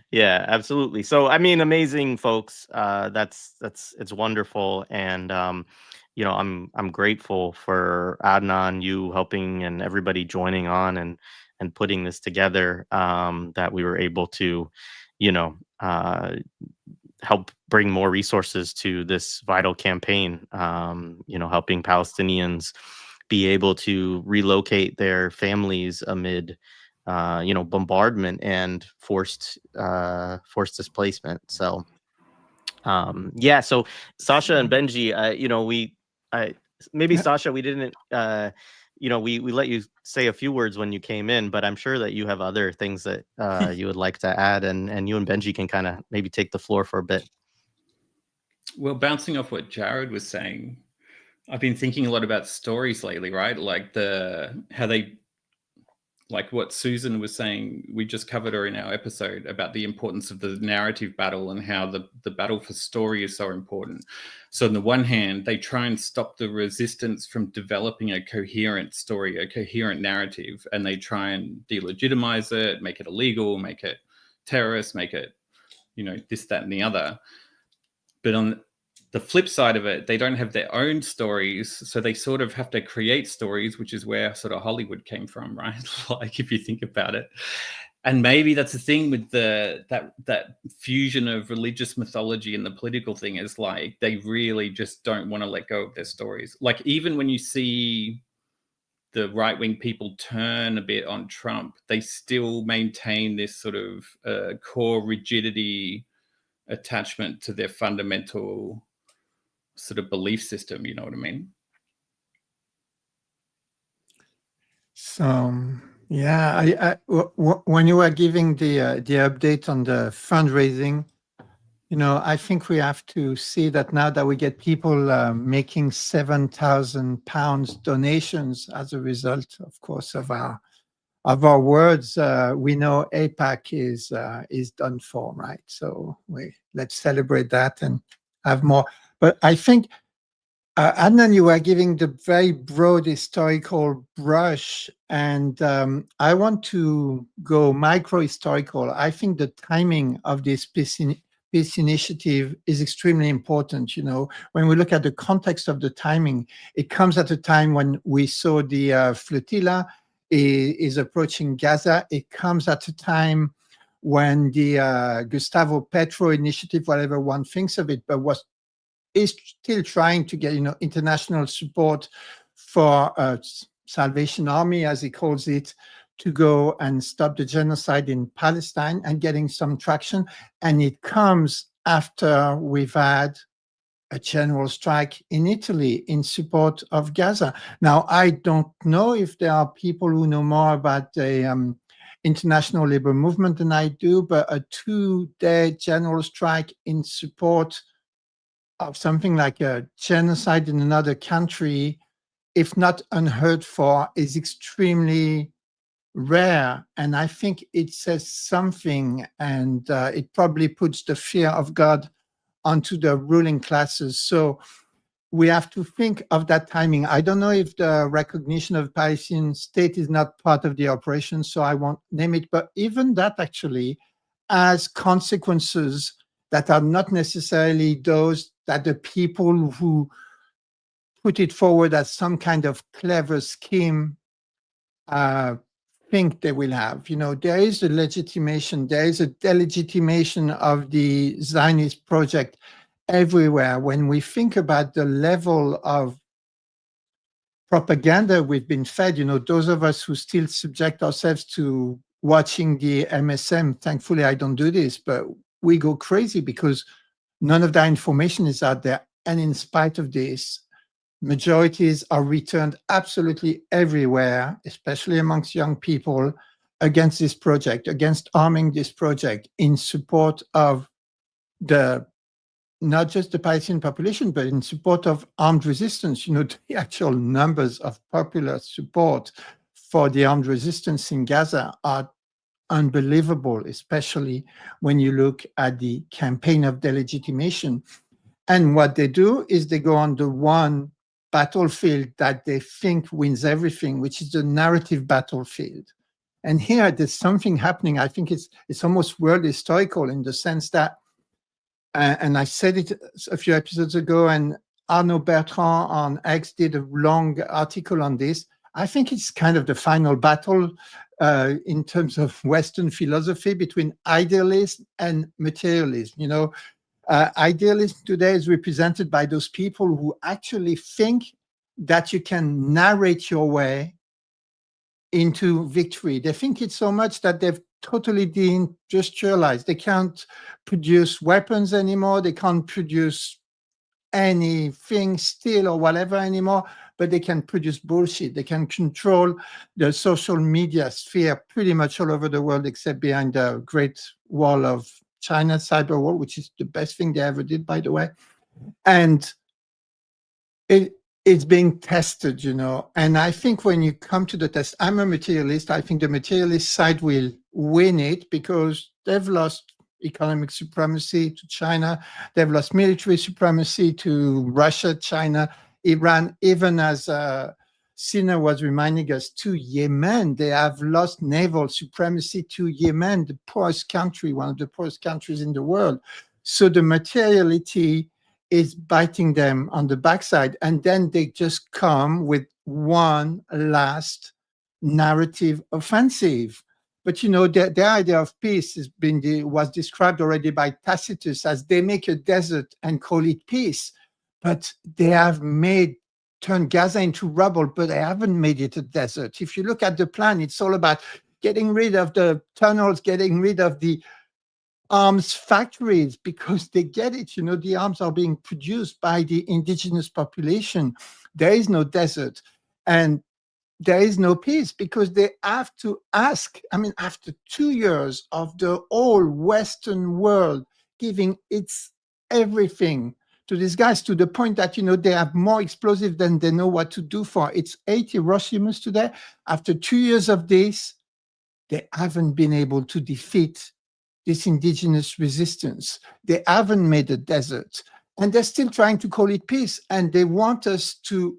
Yeah, absolutely. So, I mean, amazing folks. It's wonderful. And, I'm grateful for Adnan, you helping, and everybody joining on and putting this together, that we were able to, help bring more resources to this vital campaign, helping Palestinians be able to relocate their families amid, bombardment and forced displacement. So, so Sasha and Benji, maybe Sasha, we didn't, we let you say a few words when you came in, but I'm sure that you have other things that you would like to add, and you and Benji can kind of maybe take the floor for a bit. Well, bouncing off what Jared was saying, I've been thinking a lot about stories lately, right? Like like what Susan was saying, we just covered her in our episode about the importance of the narrative battle and how the battle for story is so important. So on the one hand, they try and stop the resistance from developing a coherent story, a coherent narrative, and they try and delegitimize it, make it illegal, make it terrorist, make it, this, that, and the other. But on the flip side of it, they don't have their own stories, so they sort of have to create stories, which is where sort of Hollywood came from, right? Like, if you think about it. And maybe that's the thing with that fusion of religious mythology and the political thing, is like they really just don't want to let go of their stories. Like, even when you see the right-wing people turn a bit on Trump, they still maintain this sort of core rigidity, attachment to their fundamental sort of belief system, you know what I mean? So when you were giving the update on the fundraising, I think we have to see that now that we get people making £7,000 donations as a result, of course, of our words, we know APAC is done for, right? So let's celebrate that and have more. But I think, Adnan, you were giving the very broad historical brush, and I want to go micro-historical. I think the timing of this peace initiative is extremely important. When we look at the context of the timing, it comes at a time when we saw the flotilla is approaching Gaza. It comes at a time when the Gustavo Petro initiative, whatever one thinks of it, but is still trying to get international support for Salvation Army, as he calls it, to go and stop the genocide in Palestine, and getting some traction. And it comes after we've had a general strike in Italy in support of Gaza. Now, I don't know if there are people who know more about the international labor movement than I do, but a 2-day general strike in support of something like a genocide in another country if not unheard for, is extremely rare. And I think it says something, and it probably puts the fear of God onto the ruling classes. So we have to think of that timing. I don't know if the recognition of Palestinian state is not part of the operation, so I won't name it. But even that actually has consequences that are not necessarily those that the people who put it forward as some kind of clever scheme think they will have. You know, there is a legitimation, there is a delegitimation of the Zionist project everywhere. When we think about the level of propaganda we've been fed, you know, those of us who still subject ourselves to watching the MSM, thankfully I don't do this, but we go crazy because none of that information is out there. And in spite of this, majorities are returned absolutely everywhere, especially amongst young people, against this project, against arming this project, in support of the not just the Palestinian population, but in support of armed resistance. You know, the actual numbers of popular support for the armed resistance in Gaza are unbelievable, especially when you look at the campaign of delegitimation. And what they do is they go on the one battlefield that they think wins everything, which is the narrative battlefield. And here there's something happening. I think it's almost world historical in the sense that, and I said it a few episodes ago, and Arnaud Bertrand on X did a long article on this. I think it's kind of the final battle in terms of Western philosophy between idealism and materialism. You know, idealism today is represented by those people who actually think that you can narrate your way into victory. They think it so much that they've totally deindustrialized. They can't produce weapons anymore. They can't produce anything, steel or whatever anymore, but they can produce bullshit. They can control the social media sphere pretty much all over the world, except behind the Great Wall of China, cyber war, which is the best thing they ever did, by the way. And it's being tested, you know. And I think when you come to the test, I'm a materialist. I think the materialist side will win it because they've lost economic supremacy to China. They've lost military supremacy to Russia, China, Iran, even as Sina was reminding us, to Yemen. They have lost naval supremacy to Yemen, the poorest country, one of the poorest countries in the world. So the materiality is biting them on the backside. And then they just come with one last narrative offensive. But, you know, the idea of peace was described already by Tacitus as they make a desert and call it peace. But they have turned Gaza into rubble, but they haven't made it a desert. If you look at the plan, it's all about getting rid of the tunnels, getting rid of the arms factories, because they get it. You know, the arms are being produced by the indigenous population. There is no desert. And there is no peace because they have to ask. I mean, after 2 years of the whole Western world giving its everything to these guys, to the point that, you know, they have more explosive than they know what to do for. It's 8 Hiroshimas today. After 2 years of this, they haven't been able to defeat this indigenous resistance. They haven't made a desert. And they're still trying to call it peace. And they want us to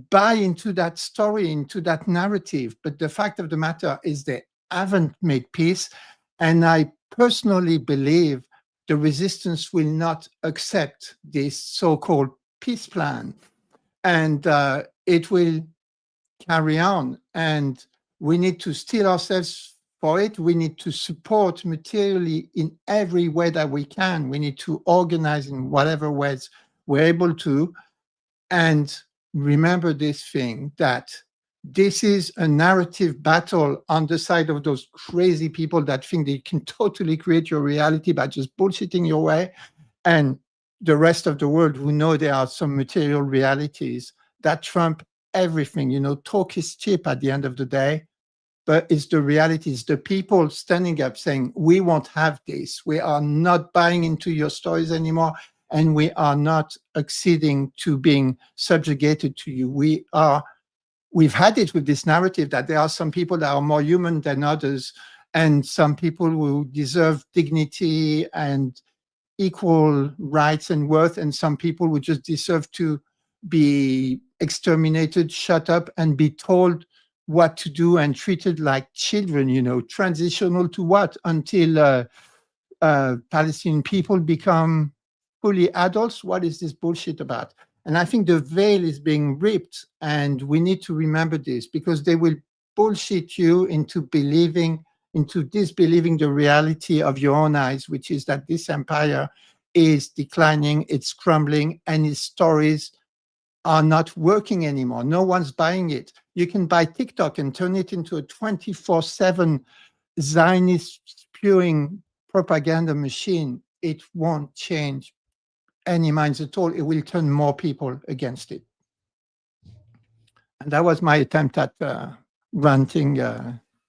buy into that story, into that narrative. But the fact of the matter is they haven't made peace. And I personally believe the resistance will not accept this so-called peace plan. And it will carry on. And we need to steel ourselves for it. We need to support materially in every way that we can. We need to organize in whatever ways we're able to. And remember this thing, that this is a narrative battle on the side of those crazy people that think they can totally create your reality by just bullshitting your way, and the rest of the world who know there are some material realities that trump everything. You know, talk is cheap at the end of the day, but it's the realities, the people standing up saying, we won't have this. We are not buying into your stories anymore. And we are not acceding to being subjugated to you. We are we've had it with this narrative that there are some people that are more human than others, and some people who deserve dignity and equal rights and worth, and some people who just deserve to be exterminated, shut up, and be told what to do and treated like children, transitional to what until Palestinian people become fully adults? What is this bullshit about? And I think the veil is being ripped, and we need to remember this, because they will bullshit you into disbelieving the reality of your own eyes, which is that this empire is declining, it's crumbling, and its stories are not working anymore. No one's buying it. You can buy TikTok and turn it into a 24/7 Zionist spewing propaganda machine. It won't change any minds at all. It will turn more people against it. And that was my attempt at ranting.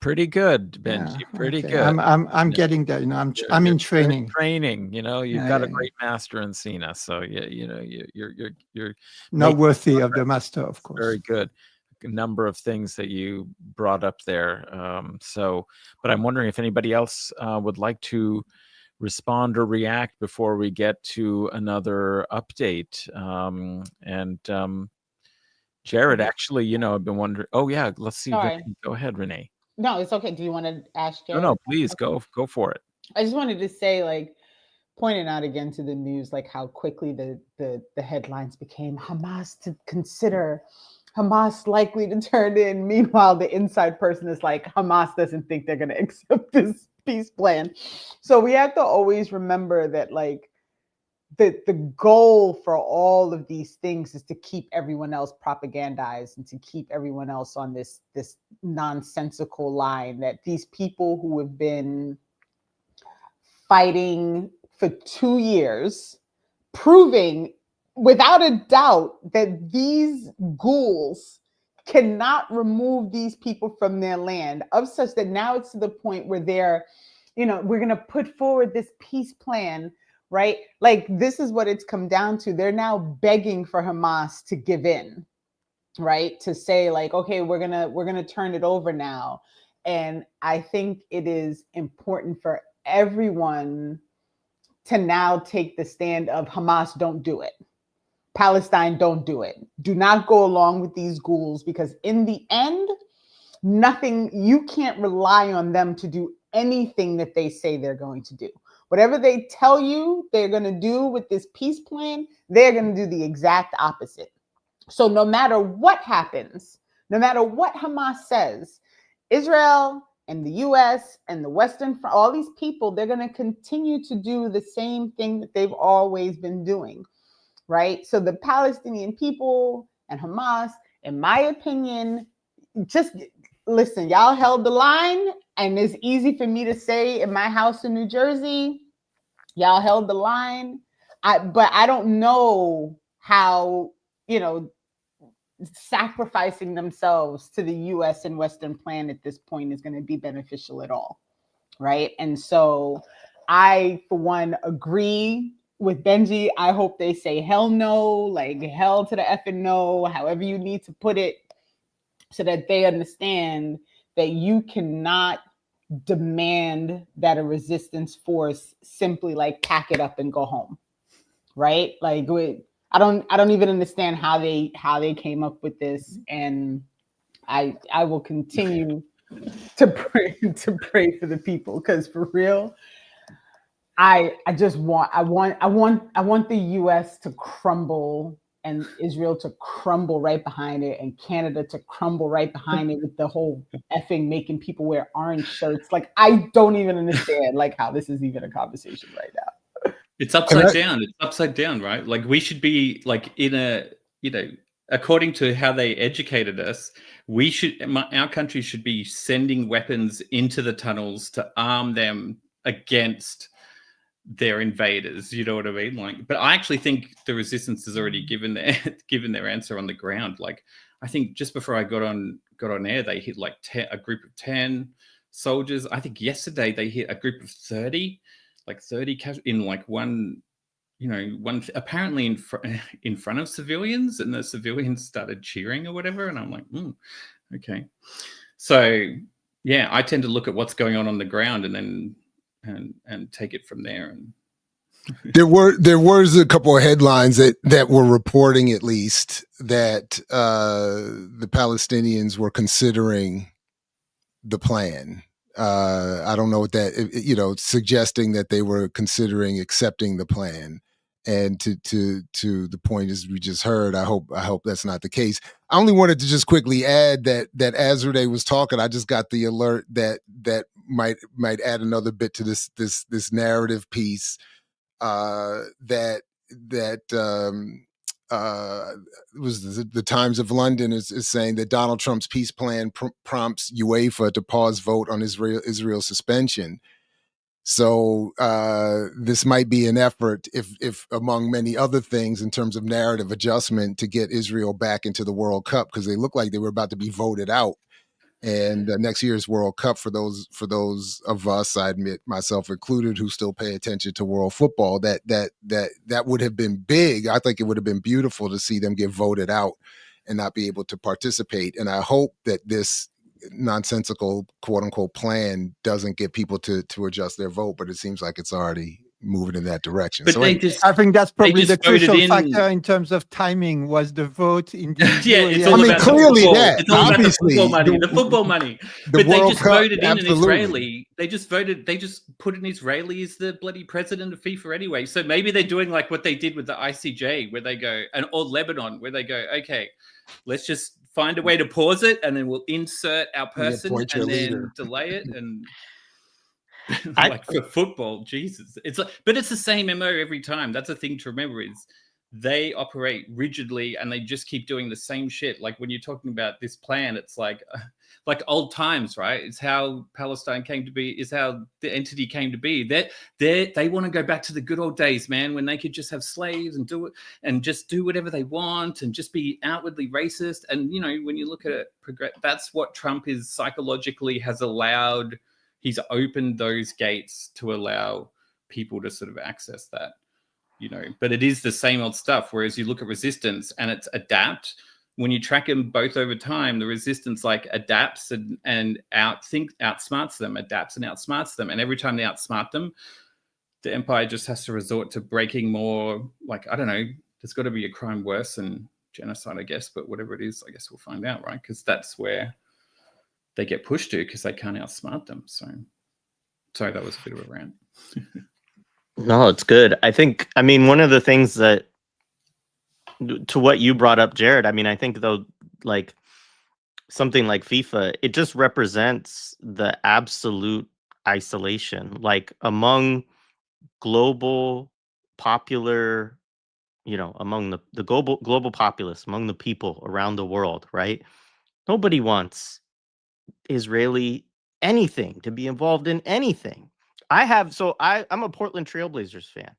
Pretty good, Benji. Pretty okay. good. I'm getting there. I'm in training. Training. You've got a great master in Cena, so you're not worthy of the master, of course. Very good. A number of things that you brought up there. But I'm wondering if anybody else would like to respond or react before we get to another update. Jared, actually, I've been wondering. Oh yeah, let's see. Renee. Go ahead, Renee. No, it's okay. Do you want to ask Jared? No, please go for it. I just wanted to say, pointing out again to the news, how quickly the headlines became Hamas to consider, Hamas likely to turn in. Meanwhile, the inside person is like, Hamas doesn't think they're going to accept this peace plan. So we have to always remember that, the goal for all of these things is to keep everyone else propagandized and to keep everyone else on this nonsensical line that these people who have been fighting for 2 years, proving without a doubt that these ghouls cannot remove these people from their land, of such that now it's to the point where they're, we're going to put forward this peace plan, right? This is what it's come down to. They're now begging for Hamas to give in, right? To say okay, we're going to turn it over now. And I think it is important for everyone to now take the stand of Hamas, don't do it. Palestine, don't do it. Do not go along with these ghouls, because in the end, you can't rely on them to do anything that they say they're going to do. Whatever they tell you they're going to do with this peace plan, they're going to do the exact opposite. So no matter what happens, no matter what Hamas says, Israel and the US and the Western, all these people, they're going to continue to do the same thing that they've always been doing, right? So the Palestinian people and Hamas, in my opinion, just listen, y'all held the line, and it's easy for me to say in my house in New Jersey, y'all held the line. But I don't know how, sacrificing themselves to the US and Western plan at this point is going to be beneficial at all, right? And so I, for one, agree with Benji. I hope they say hell no, hell to the effing no, however you need to put it, so that they understand that you cannot demand that a resistance force simply pack it up and go home, right? I don't even understand how they came up with this, and I will continue to pray for the people, because for real, I want the US to crumble, and Israel to crumble right behind it, and Canada to crumble right behind it, with the whole effing making people wear orange shirts. I don't even understand how this is even a conversation right now. It's upside down. It's upside down, right? We should be in a, according to how they educated us, our country should be sending weapons into the tunnels to arm them against their invaders. You know what I mean? But I actually think the resistance has already given their answer on the ground. I think just before I got on air, they hit a group of 10 soldiers. I think yesterday they hit a group of 30, 30 in one one apparently in front of civilians, and the civilians started cheering or whatever, and I'm like, okay. So yeah, I tend to look at what's going on the ground and then and take it from there. And there was a couple of headlines that were reporting, at least, that the Palestinians were considering the plan. I don't know what that, suggesting that they were considering accepting the plan. And to the point as we just heard, I hope that's not the case. I only wanted to just quickly add that as Renee was talking, I just got the alert that might add another bit to this narrative piece. That was the Times of London is saying that Donald Trump's peace plan prompts UEFA to pause vote on Israel suspension. So this might be an effort, if among many other things, in terms of narrative adjustment, to get Israel back into the World Cup, because they look like they were about to be voted out. And next year's World Cup, for those of us, I admit myself included, who still pay attention to world football, that would have been big. I think it would have been beautiful to see them get voted out and not be able to participate. And I hope that this nonsensical quote unquote plan doesn't get people to adjust their vote, but it seems like it's already moving in that direction. But So I think that's probably the crucial in... factor in terms of timing, was the vote in the yeah, it's all about clearly that. It's all obviously about the football money. But they just voted in an Israeli. They just put an Israeli as the bloody president of FIFA anyway. So maybe they're doing like what they did with the ICJ, where they go, or Lebanon, where they go, okay, let's just find a way to pause it, and then we'll insert our person and then delay it. And like for football, Jesus, it's like, but it's the same MO every time. That's a thing to remember, is they operate rigidly and they just keep doing the same shit. Like when you're talking about this plan, it's like old times, right? It's how Palestine came to be, is how the entity came to be. They want to go back to the good old days, man, when they could just have slaves and do it and just do whatever they want and just be outwardly racist. And when you look at it, that's what Trump is psychologically has allowed. He's opened those gates to allow people to sort of access that, but it is the same old stuff. Whereas you look at resistance and it's adapt. When you track them both over time, the resistance like adapts and outsmarts them, adapts and outsmarts them. And every time they outsmart them, the empire just has to resort to breaking more, like, I don't know, there's got to be a crime worse than genocide, I guess, but whatever it is, I guess we'll find out, right? Because that's where they get pushed to, because they can't outsmart them. So sorry, that was a bit of a rant. No, it's good. I mean, one of the things that, to what you brought up, Jared, I mean, I think though, like something like FIFA, it just represents the absolute isolation, like among global popular, among the global populace, among the people around the world, right? Nobody wants Israeli anything to be involved in anything. I'm a Portland Trailblazers fan.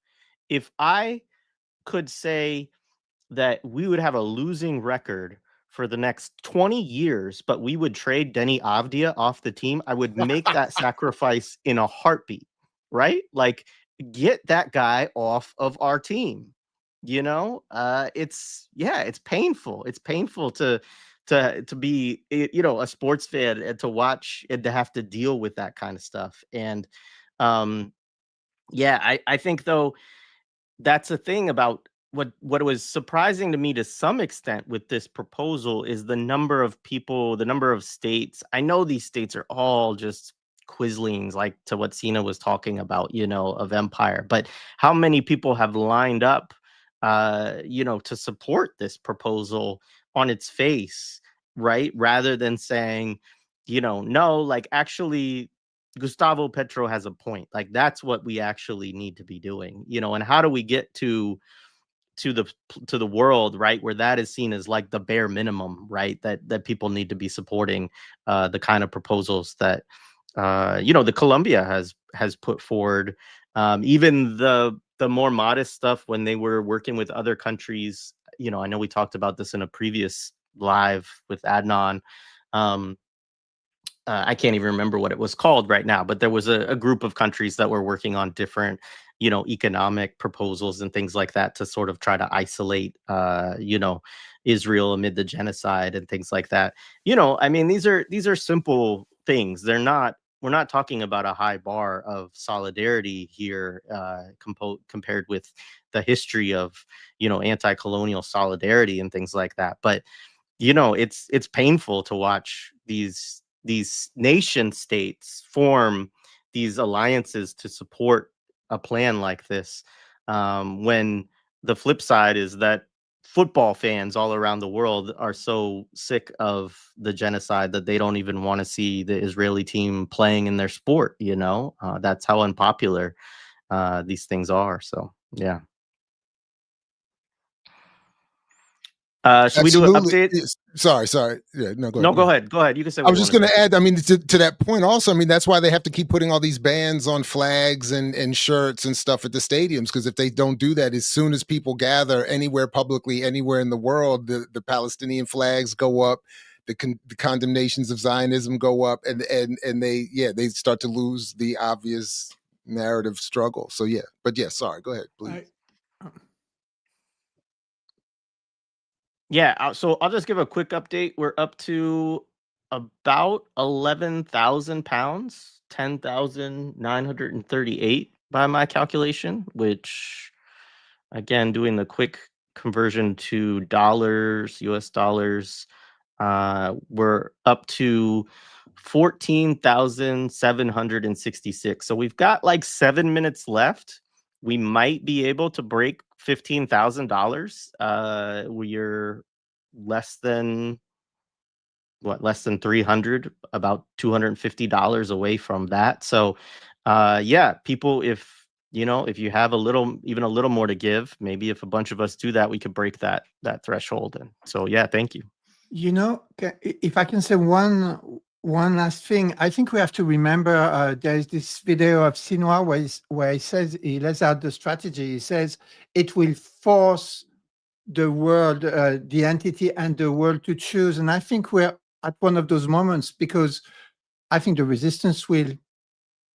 If I could say that we would have a losing record for the next 20 years, but we would trade Denny Avdia off the team, I would make that sacrifice in a heartbeat, right? Like, get that guy off of our team. It's painful. It's painful to be, a sports fan and to watch and to have to deal with that kind of stuff. And I think though, that's a thing about what was surprising to me to some extent with this proposal is the number of people, the number of states. I know these states are all just quislings, like to what Sina was talking about, of empire, but how many people have lined up, to support this proposal on its face, right? Rather than saying, no, like actually Gustavo Petro has a point. Like that's what we actually need to be doing, and how do we get to the world, right, where that is seen as like the bare minimum, right, that people need to be supporting the kind of proposals that the Colombia has put forward, even the more modest stuff when they were working with other countries. I know we talked about this in a previous live with Adnan. I can't even remember what it was called right now, but there was a group of countries that were working on different, economic proposals and things like that to sort of try to isolate, Israel amid the genocide and things like that. I mean, these are simple things. We're not talking about a high bar of solidarity here, compared with the history of, anti-colonial solidarity and things like that. But it's painful to watch these nation states form these alliances to support a plan like this, when the flip side is that football fans all around the world are so sick of the genocide that they don't even want to see the Israeli team playing in their sport. That's how unpopular these things are. So yeah. Should we do an Absolutely. update? Yes. Sorry. Yeah, no, go ahead. No, go ahead. Go ahead. You can say I what was you just want going to to say. add, I mean, to that point also, I mean, that's why they have to keep putting all these bans on flags and shirts and stuff at the stadiums, because if they don't do that, as soon as people gather anywhere publicly, anywhere in the world, the Palestinian flags go up, the condemnations of Zionism go up, and they start to lose the obvious narrative struggle. So yeah, but yeah, sorry, go ahead, please. Yeah, so I'll just give a quick update. We're up to about 11,000 pounds, 10,938 by my calculation, which, again, doing the quick conversion to dollars, US dollars, we're up to 14,766. So we've got like 7 minutes left. We might be able to break $15,000. We're less than 300, about $250 away from that. So yeah, people, if you have even a little more to give, maybe if a bunch of us do that, we could break that threshold. And so yeah, thank you. If I can say one last thing, I think we have to remember there is this video of Sinwar where he says, he lays out the strategy. He says it will force the world, the entity and the world to choose. And I think we're at one of those moments, because I think the resistance will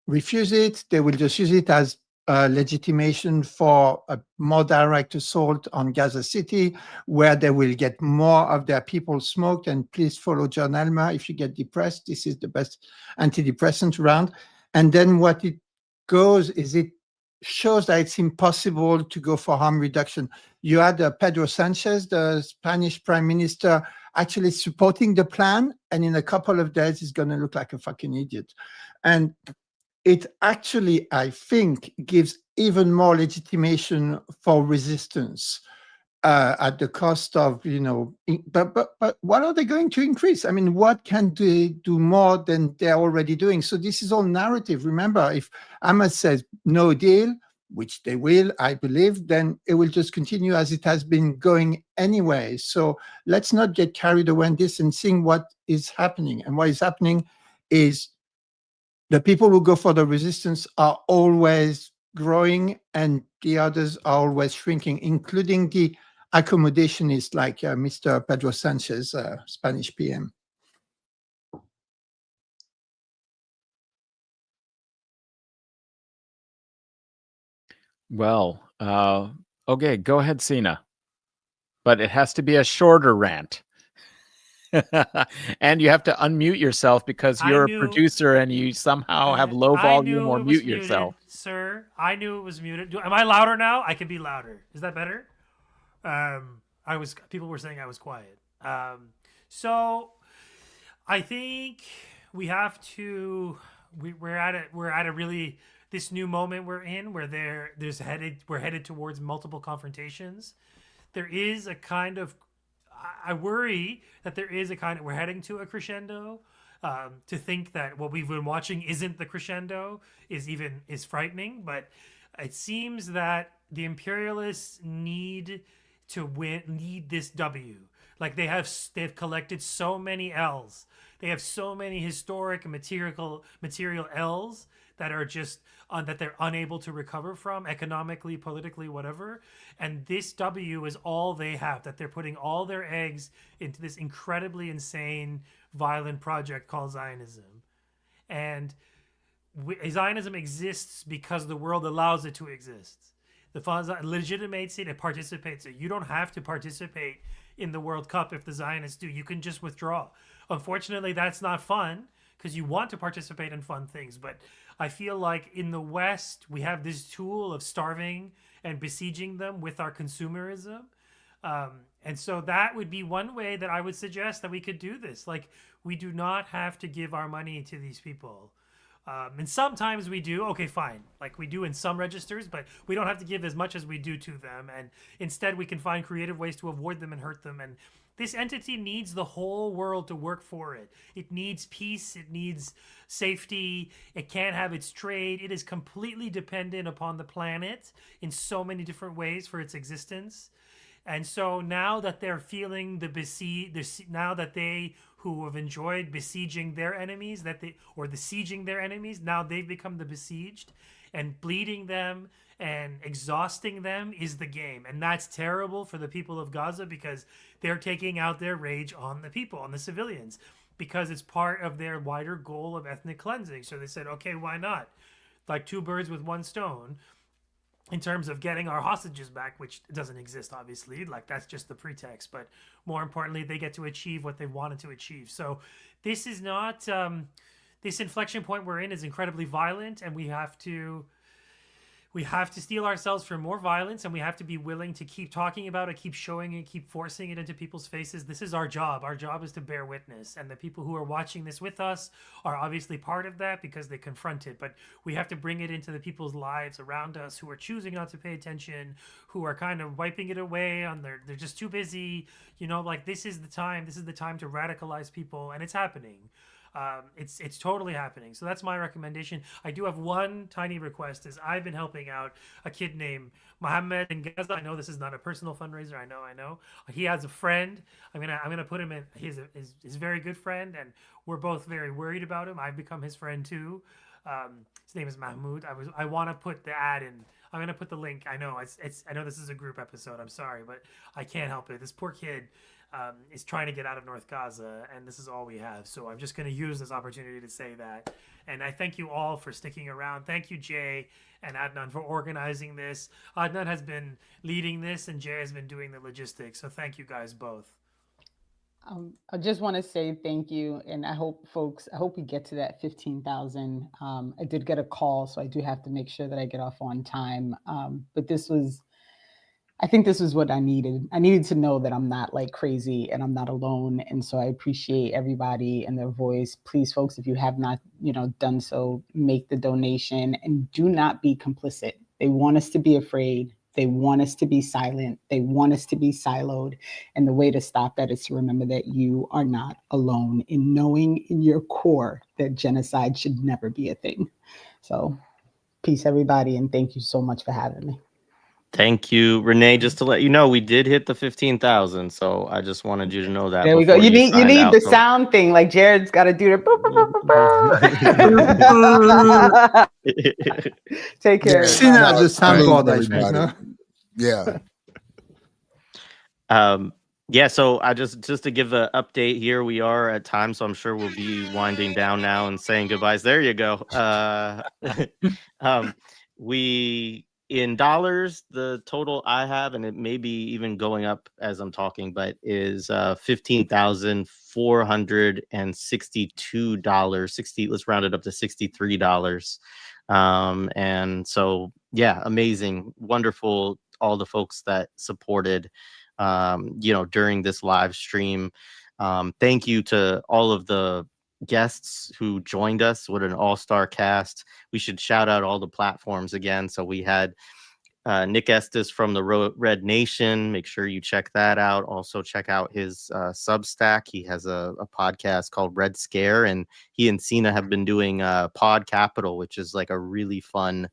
refuse it. They will just use it as legitimation for a more direct assault on Gaza City, where they will get more of their people smoked. And please follow John Elmer. If you get depressed, this is the best antidepressant around. And then what it goes is it shows that it's impossible to go for harm reduction. You had Pedro Sanchez, the Spanish prime minister, actually supporting the plan. And in a couple of days, he's going to look like a fucking idiot. And it actually, I think, gives even more legitimation for resistance at the cost of, but what are they going to increase? I mean, what can they do more than they're already doing? So this is all narrative. Remember, if Hamas says no deal, which they will, I believe, then it will just continue as it has been going anyway. So let's not get carried away in this and seeing what is happening. And what is happening is the people who go for the resistance are always growing and the others are always shrinking, including the accommodationists like Mr. Pedro Sanchez, Spanish PM. Well, okay, go ahead, Sina. But it has to be a shorter rant. And you have to unmute yourself because you're a producer and you somehow have low volume or mute yourself. Sir, I knew it was muted. Am I louder now? I can be louder. Is that better? People were saying I was quiet. So I think we have to. We're at a really this new moment we're in where we're headed towards multiple confrontations. There is a kind of. I worry that we're heading to a crescendo. To think that what we've been watching isn't the crescendo is frightening. But it seems that the imperialists need this W. Like they've collected so many L's. They have so many historic and material L's that are just that they're unable to recover from economically, politically, whatever. And this W is all they have, that they're putting all their eggs into this incredibly insane, violent project called Zionism. And Zionism exists because the world allows it to exist. The funds legitimates it and participates it. You don't have to participate in the World Cup if the Zionists do. You can just withdraw. Unfortunately, that's not fun because you want to participate in fun things. But I feel like in the West, we have this tool of starving and besieging them with our consumerism. And so that would be one way that I would suggest that we could do this. Like, we do not have to give our money to these people. And sometimes we do, okay, fine. Like we do in some registers, but we don't have to give as much as we do to them. And instead we can find creative ways to avoid them and hurt them. And this entity needs the whole world to work for it. It needs peace. It needs safety. It can't have its trade. It is completely dependent upon the planet in so many different ways for its existence. And so now that they're feeling now that they who have enjoyed besieging their enemies, sieging their enemies, now they've become the besieged, and bleeding them and exhausting them is the game. And that's terrible for the people of Gaza because they're taking out their rage on the people, on the civilians, because it's part of their wider goal of ethnic cleansing. So they said, okay, why not? Like two birds with one stone. In terms of getting our hostages back, which doesn't exist, obviously, like that's just the pretext. But more importantly, they get to achieve what they wanted to achieve. So this is not, this inflection point we're in is incredibly violent, and we have to steel ourselves from more violence, and we have to be willing to keep talking about it, keep showing it, keep forcing it into people's faces. This is our job. Our job is to bear witness, and the people who are watching this with us are obviously part of that because they confront it, but we have to bring it into the people's lives around us who are choosing not to pay attention, who are kind of wiping it away on they're just too busy, like this is the time to radicalize people, and it's happening. It's totally happening. So that's my recommendation. I do have one tiny request. Is I've been helping out a kid named Mohammed in Gaza. I know this is not a personal fundraiser. I know. He has a friend. I'm gonna put him in. He's his very good friend, and we're both very worried about him. I've become his friend too. His name is Mahmoud. I want to put the ad in. I'm gonna put the link. I know I know this is a group episode. I'm sorry, but I can't help it. This poor kid is trying to get out of North Gaza, and this is all we have. So I'm just going to use this opportunity to say that. And I thank you all for sticking around. Thank you, Jay and Adnan, for organizing this. Adnan has been leading this, and Jay has been doing the logistics. So thank you guys both. I just want to say thank you, and I hope we get to that 15,000. I did get a call, so I do have to make sure that I get off on time. But I think this was what I needed. I needed to know that I'm not like crazy and I'm not alone. And so I appreciate everybody and their voice. Please, folks, if you have not, done so, make the donation and do not be complicit. They want us to be afraid. They want us to be silent. They want us to be siloed. And the way to stop that is to remember that you are not alone in knowing in your core that genocide should never be a thing. So peace, everybody. And thank you so much for having me. Thank you, Renee. Just to let you know, we did hit the 15,000. So I just wanted you to know that. There we go. You need the sound thing, like Jared's got to do the. Take care. Seen as a soundboard, Yeah. Yeah. So I just to give an update here, we are at time, so I'm sure we'll be winding down now and saying goodbyes. There you go. We. In dollars, the total I have, and it may be even going up as I'm talking, but is $15,462. Let's round it up to $63. And so, yeah, amazing, wonderful. All the folks that supported, during this live stream. Thank you to all of the guests who joined us. What an all-star cast. We should shout out all the platforms again. So we had Nick Estes from the Red Nation. Make sure you check that out. Also check out his Substack. He has a podcast called Red Scare, and he and Sina have been doing Pod Capital, which is like a really fun,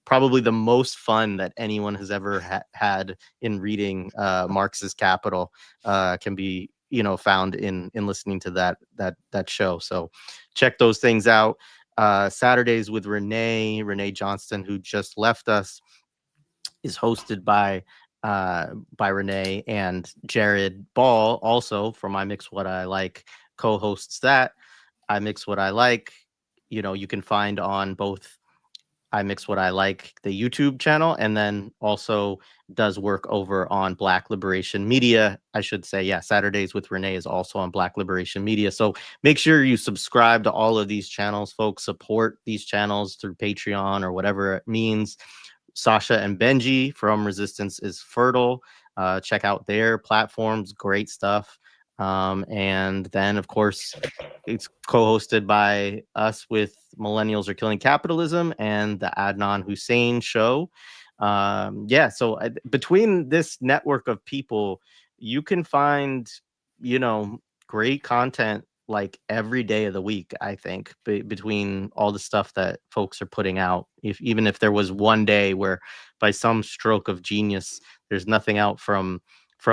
probably the most fun that anyone has ever had in reading Marx's Capital. Can be found in listening to that show. So check those things out. Saturdays with Renee Johnston, who just left us, is hosted by Renee, and Jared Ball, also from I Mix What I Like, co-hosts that. I Mix What I Like you can find on both I Mix What I Like, the YouTube channel, and then also does work over on Black Liberation Media. I should say, yeah, Saturdays with Renee is also on Black Liberation Media. So make sure you subscribe to all of these channels, folks. Support these channels through Patreon or whatever it means. Sasha and Benji from Resistance is Fertile. Check out their platforms. Great stuff. And then, of course, it's co-hosted by us with Millennials Are Killing Capitalism and the Adnan Hussein Show. Yeah, so between this network of people, you can find, great content like every day of the week, I think, between all the stuff that folks are putting out. Even if there was one day where by some stroke of genius, there's nothing out from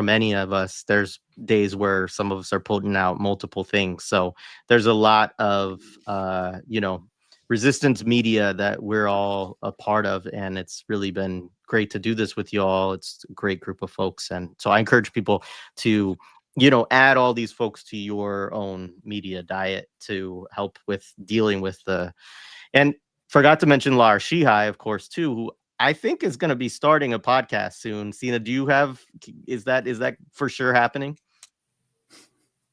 any of us, there's days where some of us are putting out multiple things. So there's a lot of resistance media that we're all a part of, and it's really been great to do this with you all. It's a great group of folks, and so I encourage people to add all these folks to your own media diet to help with dealing with and forgot to mention Lar Shihai, of course, too, who I think is going to be starting a podcast soon. Sina, is that for sure happening?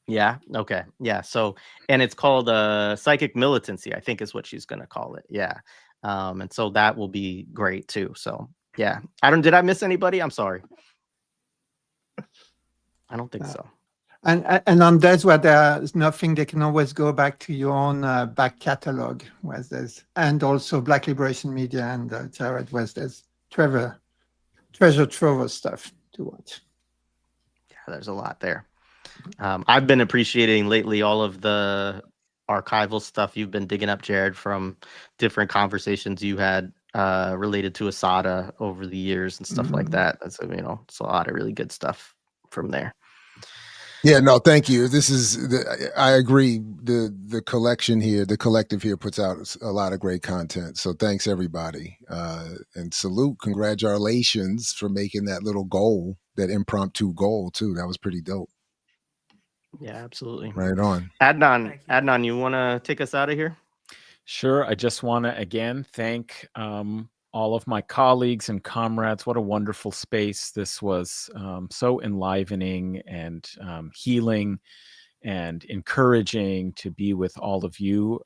Yeah. Okay. Yeah. So, and it's called Psychic Militancy, I think is what she's going to call it. Yeah. And so that will be great too. So yeah. Did I miss anybody? I'm sorry. I don't think so. And on those where there's nothing, they can always go back to your own back catalog, where there's, and also Black Liberation Media and Jared, where there's treasure trove of stuff to watch. Yeah, there's a lot there. I've been appreciating lately all of the archival stuff you've been digging up, Jared, from different conversations you had related to Asada over the years and stuff like that. That's it's a lot of really good stuff from there. Yeah, no, thank you. I agree. The collection here, the collective here puts out a lot of great content. So thanks everybody. And salute, congratulations for making that little goal, that impromptu goal too. That was pretty dope. Yeah, absolutely. Right on. Adnan, you want to take us out of here? Sure. I just want to again thank all of my colleagues and comrades. What a wonderful space. This was so enlivening and healing and encouraging to be with all of you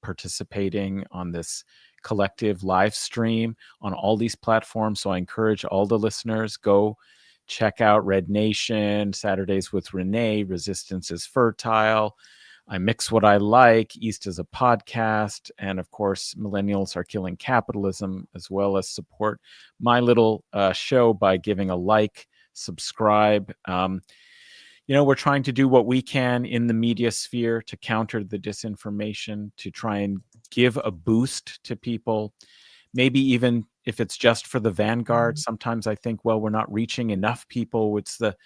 participating on this collective live stream on all these platforms. So I encourage all the listeners, go check out Red Nation, Saturdays with Renee, Resistance is Fertile, I Mix What I Like, East is a podcast, and of course, Millennials Are Killing Capitalism, as well as support my little show by giving a like, subscribe. We're trying to do what we can in the media sphere to counter the disinformation, to try and give a boost to people. Maybe even if it's just for the vanguard. Sometimes I think, well, we're not reaching enough people. It's the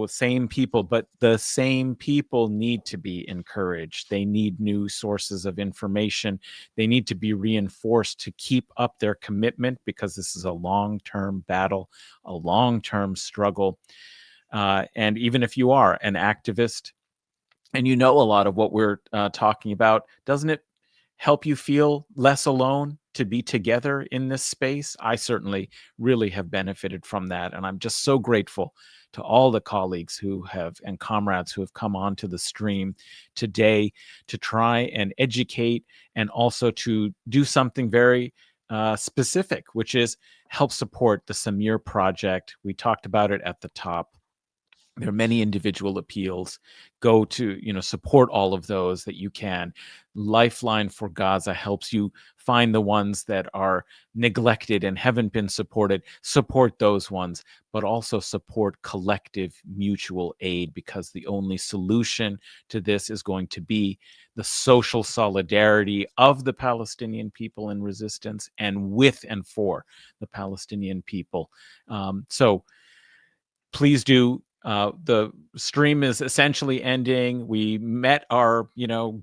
same people, but the same people need to be encouraged. They need new sources of information. They need to be reinforced to keep up their commitment, because this is a long-term battle, a long-term struggle. And even if you are an activist and you know a lot of what we're talking about, doesn't it help you feel less alone to be together in this space? I certainly really have benefited from that. And I'm just so grateful to all the colleagues and comrades who have come onto the stream today to try and educate, and also to do something very specific, which is help support the Samir Project. We talked about it at the top. There are many individual appeals. Go to, support all of those that you can. Lifeline for Gaza helps you find the ones that are neglected and haven't been supported. Support those ones, but also support collective mutual aid, because the only solution to this is going to be the social solidarity of the Palestinian people in resistance, and with and for the Palestinian people. So please do. The stream is essentially ending. We met our,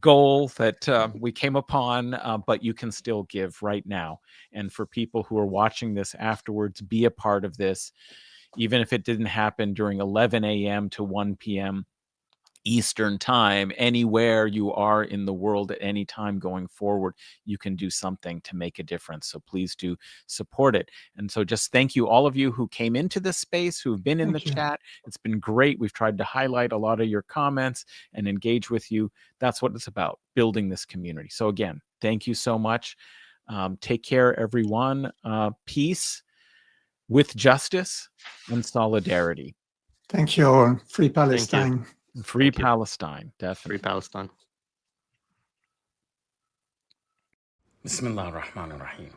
goal that we came upon, but you can still give right now. And for people who are watching this afterwards, be a part of this, even if it didn't happen during 11 a.m. to 1 p.m. Eastern time, anywhere you are in the world at any time going forward, you can do something to make a difference. So please do support it. And so just thank you, all of you who came into this space, who've been in Thank the you. chat. It's been great. We've tried to highlight a lot of your comments and engage with you. That's what it's about, building this community. So again, thank you so much. Take care, everyone. Peace with justice and solidarity. Thank you all. Free Thank you. Palestine. Free Thank you. Palestine, definitely. Free Palestine. Bismillah ar-Rahman ar-Rahim.